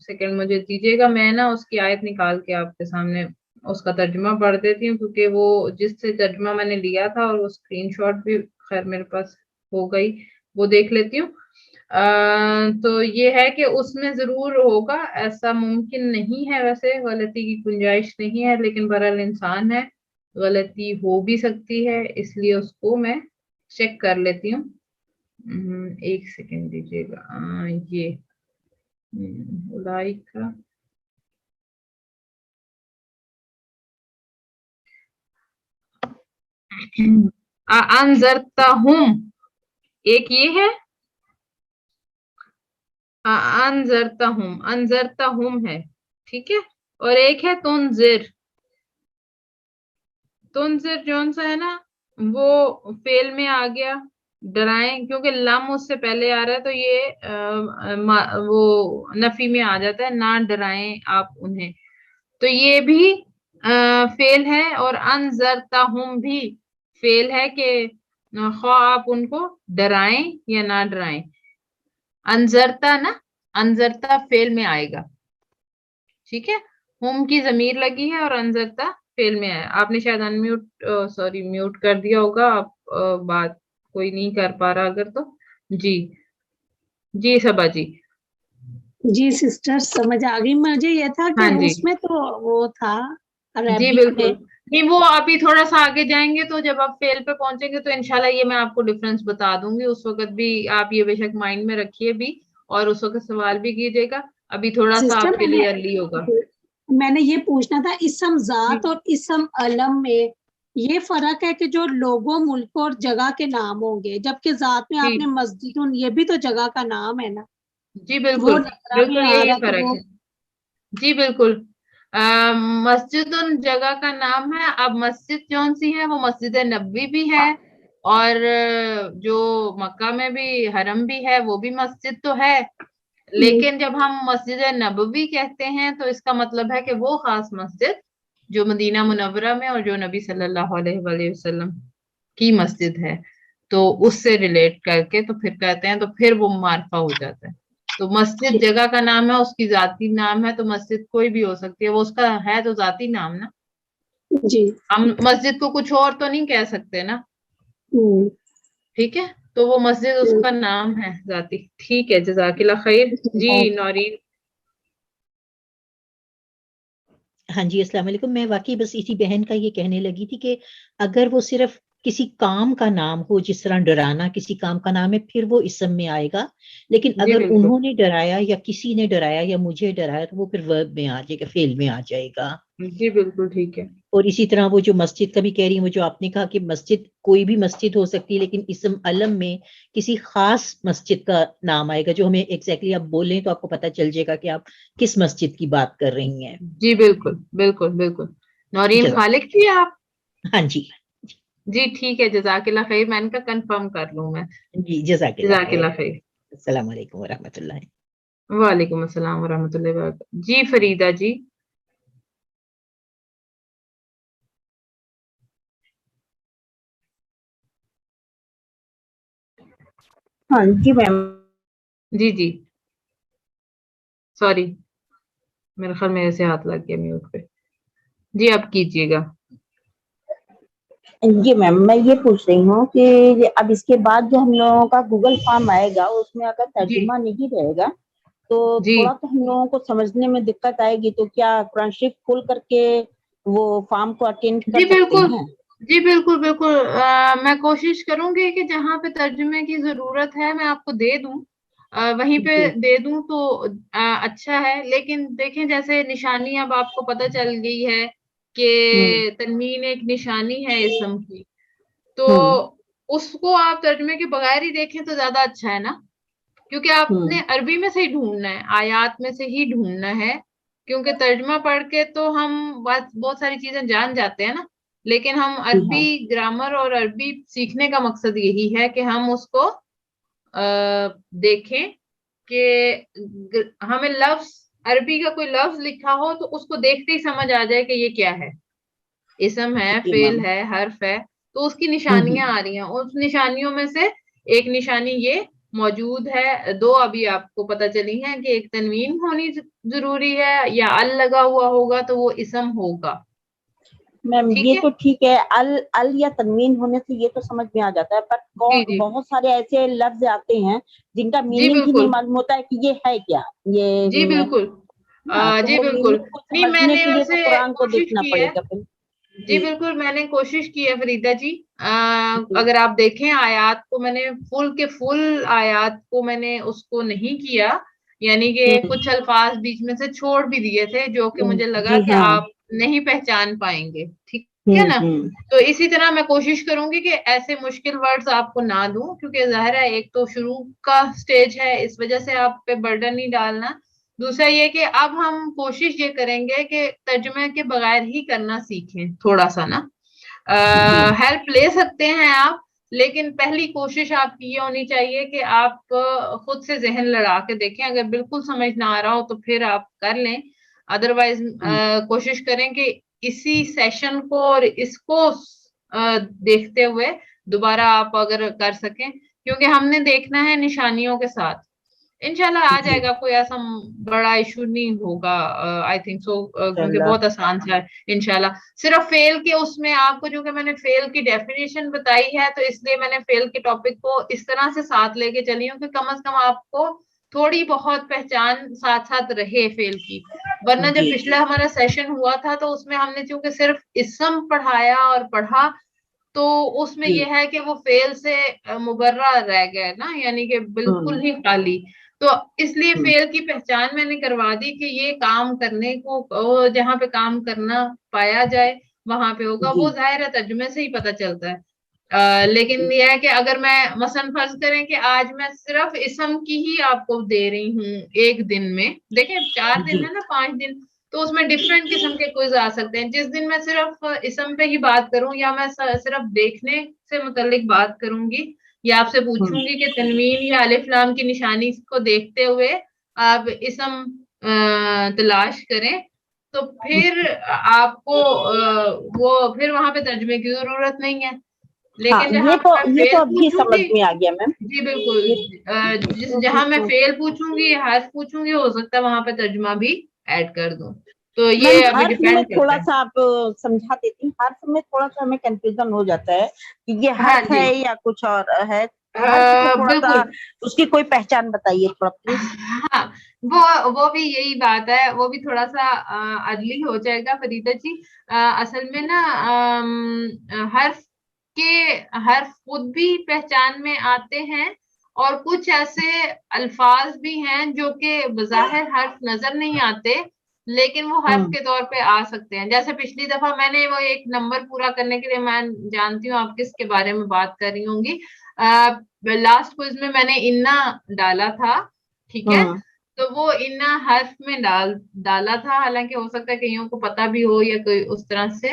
सेकंड मुझे दीजिएगा, मैं ना उसकी आयत निकाल के आपके सामने उसका तर्जुमा पढ़ देती हूँ, क्योंकि वो जिससे तर्जुमा मैंने लिया था और वो स्क्रीनशॉट भी खैर मेरे पास हो गई, वो देख लेती हूँ। तो ये है कि उसमें जरूर होगा, ऐसा मुमकिन नहीं है, वैसे गलती की गुंजाइश नहीं है, लेकिन बहरहाल इंसान है, गलती हो भी सकती है, इसलिए उसको मैं चेक कर लेती हूँ। एक सेकंड दीजिएगा। ये उलाइका अनजरताहुम, एक ये है अनजरताहुम है, ठीक है। और एक है तुनजिर, तुनजिर जौन सा है ना वो फेल में आ गया, डराएं, क्योंकि लम उससे पहले आ रहा है तो ये वो नफी में आ जाता है, ना डराएं आप उन्हें, तो ये भी फेल है। और अनजरताहुम भी फेल है कि खा आप उनको डराएं या ना डराएं। अनजरता ना, अनजरता फेल में आएगा, ठीक है। हुम की जमीर लगी है और अनजरता फेल में है। आपने शायद अनम्यूट सॉरी म्यूट कर दिया होगा, आप बात कोई नहीं कर पा रहा अगर तो। जी जी सबा जी। जी सिस्टर, समझ आ गई। मुझे ये था कि हाँ जी उसमें तो वो था जी अरेबिक बिल्कुल। में। नहीं, वो अभी थोड़ा सा आगे जाएंगे तो जब आप फेल पे पहुंचेंगे तो इंशाल्लाह ये मैं आपको डिफरेंस बता दूंगी, उस वक्त भी आप ये बेशक माइंड में रखिए भी, और उस वक्त सवाल भी कीजिएगा, अभी थोड़ा सा सिस्टर आपके लिए अर्ली होगा। मैंने ये पूछना था, इसम जी जात और इसम अलम में ये फर्क है कि जो लोगों, मुल्क और जगह के नाम होंगे, जबकि जात में आपने जी मस्जिद, ये भी तो जगह का नाम है ना, जी वो बिल्कुल नकरा में बिल्कुल, आ यही रहा है तो फर्क वो। है। जी बिल्कुल। मस्जिद उन जगह का नाम है। अब मस्जिद कौन सी है, वो मस्जिद नबवी भी है, और जो मक्का में भी हरम भी है वो भी मस्जिद तो है। लेकिन जब हम मस्जिद नबवी कहते हैं तो इसका मतलब है कि वो खास मस्जिद जो मदीना मुनव्वरा में और जो नबी सल्लल्लाहु अलैहि वसल्लम की मस्जिद है, तो उससे रिलेट करके तो फिर कहते हैं, तो फिर वो मार्फा हो जाता है। तो मस्जिद जगह का नाम है, उसकी जाती नाम है, तो मस्जिद कोई भी हो सकती है, वो उसका है तो जाती नाम ना। जी हम मस्जिद को कुछ और तो नहीं कह सकते ना, हम्म, ठीक है। تو وہ مسجد اس کا نام ہے ذاتی. ٹھیک ہے, جزاک اللہ خیر. جی نورین. ہاں جی السلام علیکم. میں واقعی بس اسی بہن کا یہ کہنے لگی تھی کہ اگر وہ صرف کسی کام کا نام ہو, جس طرح ڈرانا کسی کام کا نام ہے, پھر وہ اسم میں آئے گا. لیکن جی اگر بالکل انہوں نے ڈرایا یا کسی نے ڈرایا یا مجھے ڈرایا تو وہ پھر ورب میں آ جائے گا, فعل میں آ جائے گا. جی بالکل ٹھیک ہے. اور اسی طرح وہ جو مسجد کا بھی کہہ رہی ہیں, وہ جو آپ نے کہا کہ مسجد کوئی بھی مسجد ہو سکتی ہے, لیکن اسم علم میں کسی خاص مسجد کا نام آئے گا جو ہمیں ایگزیکٹلی آپ بولیں تو آپ کو پتہ چل جائے گا کہ آپ کس مسجد کی بات کر رہی ہیں. جی بالکل بالکل بالکل. نورین جزاک خالق تھی آپ؟ ہاں جی جی ٹھیک ہے, جزاک اللہ خیر. میں نے کہا کنفرم کر لوں میں. جی جزاک اللہ جزاک خیر. اللہ خیر. السلام علیکم ورحمۃ اللہ. وعلیکم السلام ورحمۃ اللہ وبرکاتہ. جی فریدہ جی. ہاں جی میم. جی جی سوری, میرے خیال میرے سے ہاتھ لگ گیا میوٹ پہ. جی آپ کیجیے گا. جی میم, میں یہ پوچھ رہی ہوں کہ اب اس کے بعد جو ہم لوگوں کا گوگل فارم آئے گا اس میں اگر جی ترجمہ نہیں رہے گا تو جی تھوڑا تو ہم لوگوں کو سمجھنے میں دقت آئے گی, تو کیا قرآن شریف کھول کر کے وہ فارم کو اٹینڈ کر جی سکتے بالکل. ہیں؟ جی بالکل بالکل. میں کوشش کروں گی کہ جہاں پہ ترجمے کی ضرورت ہے میں آپ کو دے دوں, وہیں پہ جی دے دوں تو اچھا ہے. لیکن دیکھیں جیسے نشانی اب آپ کو پتہ چل گئی ہے کہ ہوں تنوین ایک نشانی ہے اسم کی, تو ہوں اس کو آپ ترجمے کے بغیر ہی دیکھیں تو زیادہ اچھا ہے نا, کیونکہ آپ ہوں نے عربی میں سے ہی ڈھونڈنا ہے, آیات میں سے ہی ڈھونڈنا ہے. کیونکہ ترجمہ پڑھ کے تو ہم بہت ساری چیزیں جان جاتے ہیں نا, لیکن ہم جی ہاں عربی گرامر اور عربی سیکھنے کا مقصد یہی ہے کہ ہم اس کو دیکھیں کہ ہمیں لفظ عربی کا کوئی لفظ لکھا ہو تو اس کو دیکھتے ہی سمجھ آ جائے کہ یہ کیا ہے, اسم ہے, جی فعل میم. ہے, حرف ہے. تو اس کی ہوں نشانیاں آ رہی ہیں, اس نشانیوں میں سے ایک نشانی یہ موجود ہے. دو ابھی آپ کو پتہ چلی ہیں کہ ایک تنوین ہونی ضروری ہے, یا ال لگا ہوا ہوگا تو وہ اسم ہوگا. میم ٹھیک یہ ہے. تو ٹھیک ہے, ال یا تنوین ہونے سے یہ تو سمجھ میں آ جاتا ہے, جی پر جی بہت سارے ایسے لفظ آتے ہیں جن کا جی میننگ ہی نہیں بالکل. معلوم ہوتا ہے کہ یہ ہے کیا. جی یہ بالکل. نا, تو جی وہ بالکل. میننگ کو نہیں میں سمجھنے نے کے لیے تو ویسے قرآن کو کوشش دیکھنا کی پڑے ہے. گا پھر. جی جی بالکل میں نے کوشش کی ہے فریدہ جی. جی اگر آپ دیکھیں آیات کو میں نے فل کے فل آیات کو میں نے اس کو نہیں کیا, یعنی کہ کچھ الفاظ بیچ میں سے چھوڑ بھی دیے تھے جو کہ مجھے لگا جی کہ ہاں. آپ نہیں پہچان پائیں گے. ٹھیک ہے نا. تو اسی طرح میں کوشش کروں گی کہ ایسے مشکل ورڈز آپ کو نہ دوں, کیونکہ ظاہر ہے ایک تو شروع کا سٹیج ہے, اس وجہ سے آپ پہ برڈن نہیں ڈالنا. دوسرا یہ کہ اب ہم کوشش یہ کریں گے کہ ترجمے کے بغیر ہی کرنا سیکھیں تھوڑا سا نا. جی ہیلپ لے سکتے ہیں آپ, لیکن پہلی کوشش آپ کی یہ ہونی چاہیے کہ آپ خود سے ذہن لڑا کے دیکھیں. اگر بالکل سمجھ نہ آ رہا ہو تو پھر آپ کر لیں, ادروائز کوشش کریں کہ اسی سیشن کو اور اس کو دیکھتے ہوئے دوبارہ آپ اگر کر سکیں, کیونکہ ہم نے دیکھنا ہے نشانیوں کے ساتھ. انشاءاللہ آ جی جائے گا, کوئی ایسا بڑا ایشو نہیں ہوگا آئی تھنک سو, کیونکہ انشاءاللہ. بہت آسان سا ہے انشاءاللہ. صرف فیل کے اس میں آپ کو جو کہ میں نے فیل کی ڈیفینیشن بتائی ہے, تو اس لیے میں نے فیل کے ٹاپک کو اس طرح سے ساتھ لے کے چلی ہوں کہ کم از کم آپ کو تھوڑی بہت پہچان ساتھ ساتھ رہے فیل کی. ورنہ جب جی پچھلا ہمارا سیشن ہوا تھا تو اس میں ہم نے چونکہ صرف اسم پڑھایا اور پڑھا, تو اس میں جی یہ ہے کہ وہ فیل سے مبرہ رہ گئے نا, یعنی کہ بالکل ہی خالی. تو اس لیے فیل کی پہچان میں نے کروا دی کہ یہ کام کرنے کو جہاں پہ کام کرنا پایا جائے وہاں پہ ہوگا. جی وہ ظاہر ہے ترجمے سے ہی پتہ چلتا ہے. لیکن یہ ہے کہ اگر میں مثلا فرض کریں کہ آج میں صرف اسم کی ہی آپ کو دے رہی ہوں ایک دن میں, دیکھیں 4 دن جی ہے نا, 5 دن, تو اس میں ڈفرینٹ قسم کے کوئز آ سکتے ہیں. جس دن میں صرف اسم پہ ہی بات کروں, یا میں صرف دیکھنے سے متعلق بات کروں گی, یا آپ سے پوچھوں گی کہ تنوین یا الف لام کی نشانی کو دیکھتے ہوئے آپ اسم تلاش کریں, تو پھر آپ کو وہ پھر وہاں پہ ترجمے کی ضرورت نہیں ہے. ہاں, لیکن جہاں یہ میں تو فیل ابھی پوچھوں سمجھ گی, میں آ گیا میم. جی بالکل, جہاں میں فیل پوچھوں گی, حرف پوچھوں گی, ہو سکتا ہے وہاں پہ ترجمہ بھی ایڈ کر دوں. تو میم یہ ابھی حرف میں ڈیپینڈ کرتا تھوڑا ہے. سا آپ سمجھا دیتی ہیں, حرف میں تھوڑا سا ہمیں کنفیوژن ہو جاتا ہے کہ یہ ہاں حرف جی ہے یا کچھ اور ہے, थोड़ा सा बिल्कुल। उसकी कोई पहचान बताइए थोड़ा प्लीज। हाँ, वो भी यही बात है, वो भी थोड़ा सा अदली हो जाएगा फरीदा जी। असल में ना हर्फ के हर्फ खुद भी पहचान में आते हैं, और कुछ ऐसे अल्फाज भी हैं जो कि बज़ाहिर हर्फ नजर नहीं आते, लेकिन वो हर्फ के तौर पे आ सकते हैं। जैसे पिछली दफा मैंने वो एक नंबर पूरा करने के लिए, मैं जानती हूँ आप किसके बारे में बात कर रही होंगी, लास्ट क्विज में मैंने इन्ना डाला था, ठीक है। तो वो इन्ना हर्फ में डाला था, हालांकि हो सकता है कईयों को पता भी हो या कोई उस तरह से,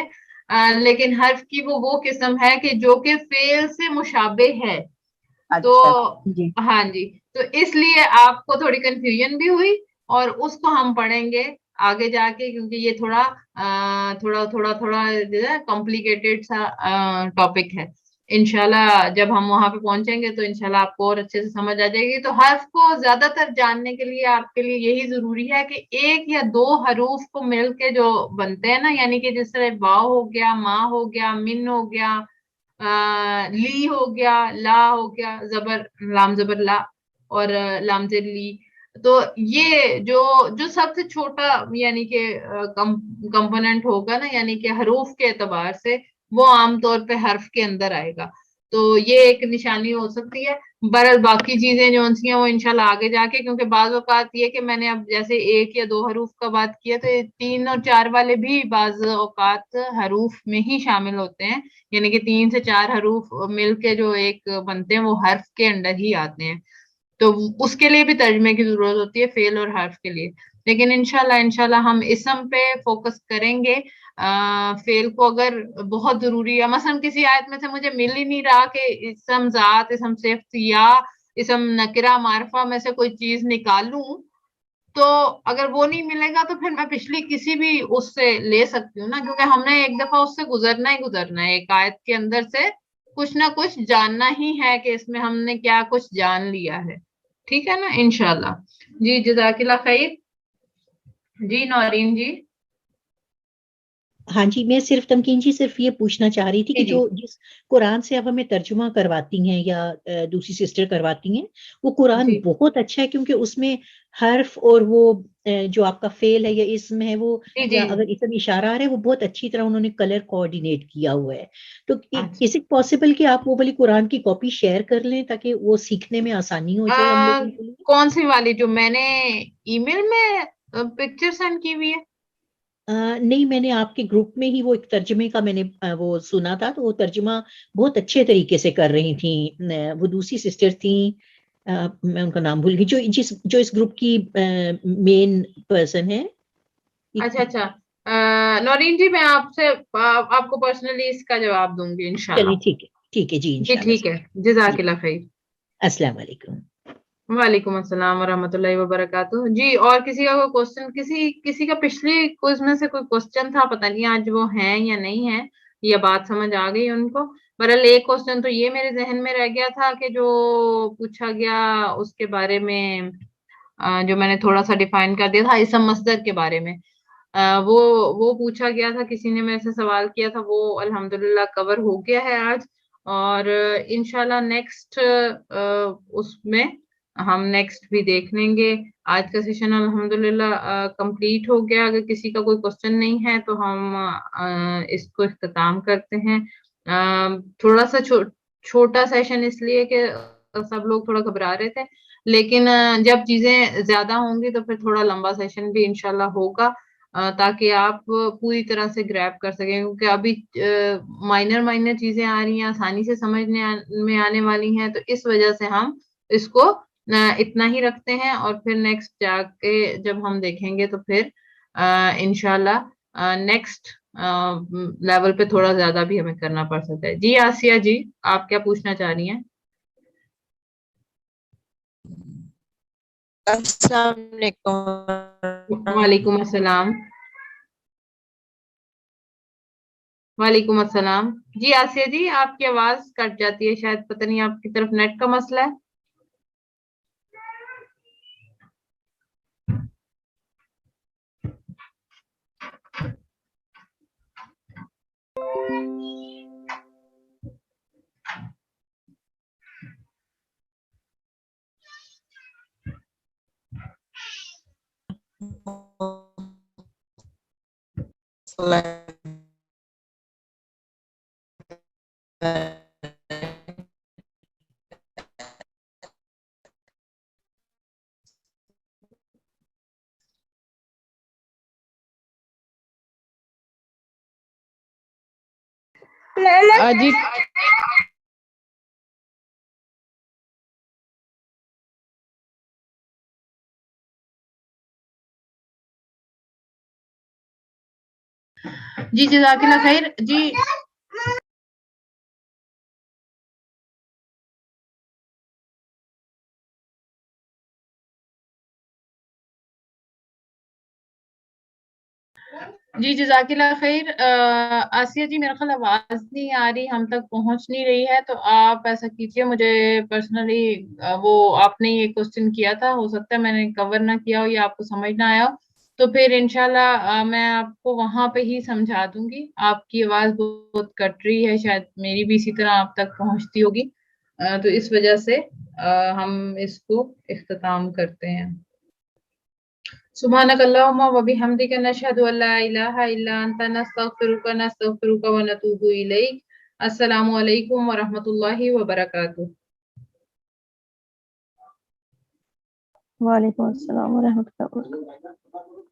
लेकिन हर्फ की वो किस्म है कि जो कि फेल से मुशाबे है। तो अच्छा जी। हाँ जी, तो इसलिए आपको थोड़ी कंफ्यूजन भी हुई, और उसको हम पढ़ेंगे आगे जाके, क्योंकि ये थोड़ा कॉम्प्लिकेटेड सा टॉपिक है। इंशाल्लाह जब हम वहां पे पहुंचेंगे तो इंशाल्लाह आपको और अच्छे से समझ आ जाएगी। तो हर्फ को ज्यादातर जानने के लिए आपके लिए यही जरूरी है कि एक या दो हरूफ को मिल के जो बनते हैं ना, यानी कि जिस तरह वाव हो गया, मा हो गया, मिन हो गया, ली हो गया, ला हो गया, जबर लाम जबर ला, और लाम जेर ली। तो ये जो जो सबसे छोटा यानी कि कंपोनेंट होगा ना, यानी कि हरूफ के एतबार से, वो आमतौर पे हर्फ के अंदर आएगा। तो ये एक निशानी हो सकती है। बहरहाल बाकी चीजें जो सी हैं वो इंशाल्लाह आगे जाके, क्योंकि बाज औकात ये कि मैंने अब जैसे एक या दो हरूफ का बात किया, तो ये 3 और 4 वाले भी बाज औकात हरूफ में ही शामिल होते हैं, यानी कि 3 से 4 हरूफ मिलके जो एक बनते हैं वो हर्फ के अंदर ही आते हैं। तो उसके लिए भी तर्जमे की जरूरत होती है, फेल और हर्फ के लिए। लेकिन इंशाल्लाह हम इसम पे फोकस करेंगे। फेल को अगर बहुत जरूरी है, मसलन किसी आयत में से मुझे मिल ही नहीं रहा कि इसम जात, इसम सिफ्त या इसम नकिरा मारफा में से कोई चीज निकालूं, तो अगर वो नहीं मिलेगा तो फिर मैं पिछली किसी भी उससे ले सकती हूँ ना, क्योंकि हमने एक दफा उससे गुजरना ही गुजरना है। एक आयत के अंदर से कुछ ना कुछ जानना ही है कि इसमें हमने क्या कुछ जान लिया है। ठीक है ना, इंशाल्लाह। जी जज़ाकिल्लाह खैर। जी नौरीन जी। हाँ जी, मैं सिर्फ तमकीन जी सिर्फ ये पूछना चाह रही थी कि जी जो जिस कुरान से आप हमें तर्जुमा करवाती हैं या दूसरी सिस्टर करवाती हैं, वो कुरान जी बहुत अच्छा है, क्योंकि उसमें हर्फ और वो जो आपका फेल है या इसम है वो, जी जी। या अगर इसम इशारा आ रहा है, वो बहुत अच्छी तरह उन्होंने कलर कोऑर्डिनेट किया हुआ है। तो अच्छा, इज इट पॉसिबल कि आप वो वाली कुरान की कॉपी शेयर कर लें ताकि वो सीखने में आसानी हो जाए हम लोगों के लिए? कौन सी वाली जो मैंने ईमेल में पिक्चर सेंड की हुई है? नहीं, मैंने आपके ग्रुप में ही वो एक तर्जमे का मैंने वो सुना था, तो वो तर्जुमा बहुत अच्छे तरीके से कर रही थी। वो दूसरी सिस्टर थी, मैं उनका नाम भूल गई, जो इस ग्रुप की मेन पर्सन है। अच्छा अच्छा। नौरीन जी, मैं आपको पर्सनली इसका जवाब दूंगी चलिए इंशाल्लाह। ठीक है जी, जी ठीक है, इंशाल्लाह। जी, जज़ाकिल्लाह खैर। अस्सलाम वालेकुम। वालेकुम अस्सलाम वरहमतुल्लाहि वबरकातुहू। जी, और किसी का कोई क्वेश्चन, किसी किसी का पिछली क्विज में से कोई क्वेश्चन था, पता नहीं आज वो है या नहीं है, या बात समझ आ गई उनको। बहरहाल एक क्वेश्चन तो ये मेरे जहन में रह गया था कि जो पूछा गया उसके बारे में, जो मैंने थोड़ा सा डिफाइन कर दिया था इसम मस्दर के बारे में। वो पूछा गया था, किसी ने मेरे से सवाल किया था, वो अल्हम्दुलिल्लाह कवर हो गया है आज। और इंशाल्लाह नेक्स्ट उसमें हम नेक्स्ट भी देख लेंगे। आज का सेशन अल्हम्दुलिल्लाह कंप्लीट हो गया। अगर किसी का कोई क्वेश्चन नहीं है तो हम इसको इख्तिताम करते हैं। थोड़ा सा छोटा सेशन इसलिए कि सब लोग थोड़ा घबरा रहे थे, लेकिन जब चीजें ज्यादा होंगी तो फिर थोड़ा लंबा सेशन भी इंशाल्लाह होगा, ताकि आप पूरी तरह से ग्रैब कर सकें, क्योंकि अभी माइनर माइनर चीजें आ रही हैं, आसानी से समझने में आने वाली हैं। तो इस वजह से हम इसको इतना ही रखते हैं, और फिर नेक्स्ट जाके जब हम देखेंगे तो फिर इंशाल्लाह नेक्स्ट लेवल पे थोड़ा ज्यादा भी हमें करना पड़ सकता है। जी आसिया जी, आप क्या पूछना चाह रही हैं? अस्सलाम वालेकुम। वालेकुम अस्सलाम। वालेकुम अस्सलाम। जी आसिया जी, आपकी आवाज कट जाती है, शायद पता नहीं आपकी तरफ नेट का मसला है। जी जी जज़ाकिल्लाह खैर जी। जी जज़ाकिल्लाह खैर। आसिया जी मेरा ख्याल आवाज नहीं आ रही, हम तक पहुंच नहीं रही है, तो आप ऐसा कीजिए मुझे पर्सनली वो आपने ये क्वेश्चन किया था, हो सकता है मैंने कवर ना किया हो या आपको समझ ना आया हो, तो फिर इंशाल्लाह मैं आपको वहां पे ही समझा दूंगी। आपकी आवाज बहुत कट रही है, शायद मेरी भी इसी तरह आप तक पहुंचती होगी, तो इस वजह से हम इसको इख्तिताम करते हैं। सुब्हानक अल्लाहुम्मा व बिहम्दिका नशहदु अल्ला इलाहा इल्ला अंता नस्तगफिरुका व नतूबु इलैक। अस्सलामु अलैकुम व रहमतुल्लाहि व बरकातुहू। वालेकुम अस्सलाम व रहमतुल्लाहि व बरकातुहू।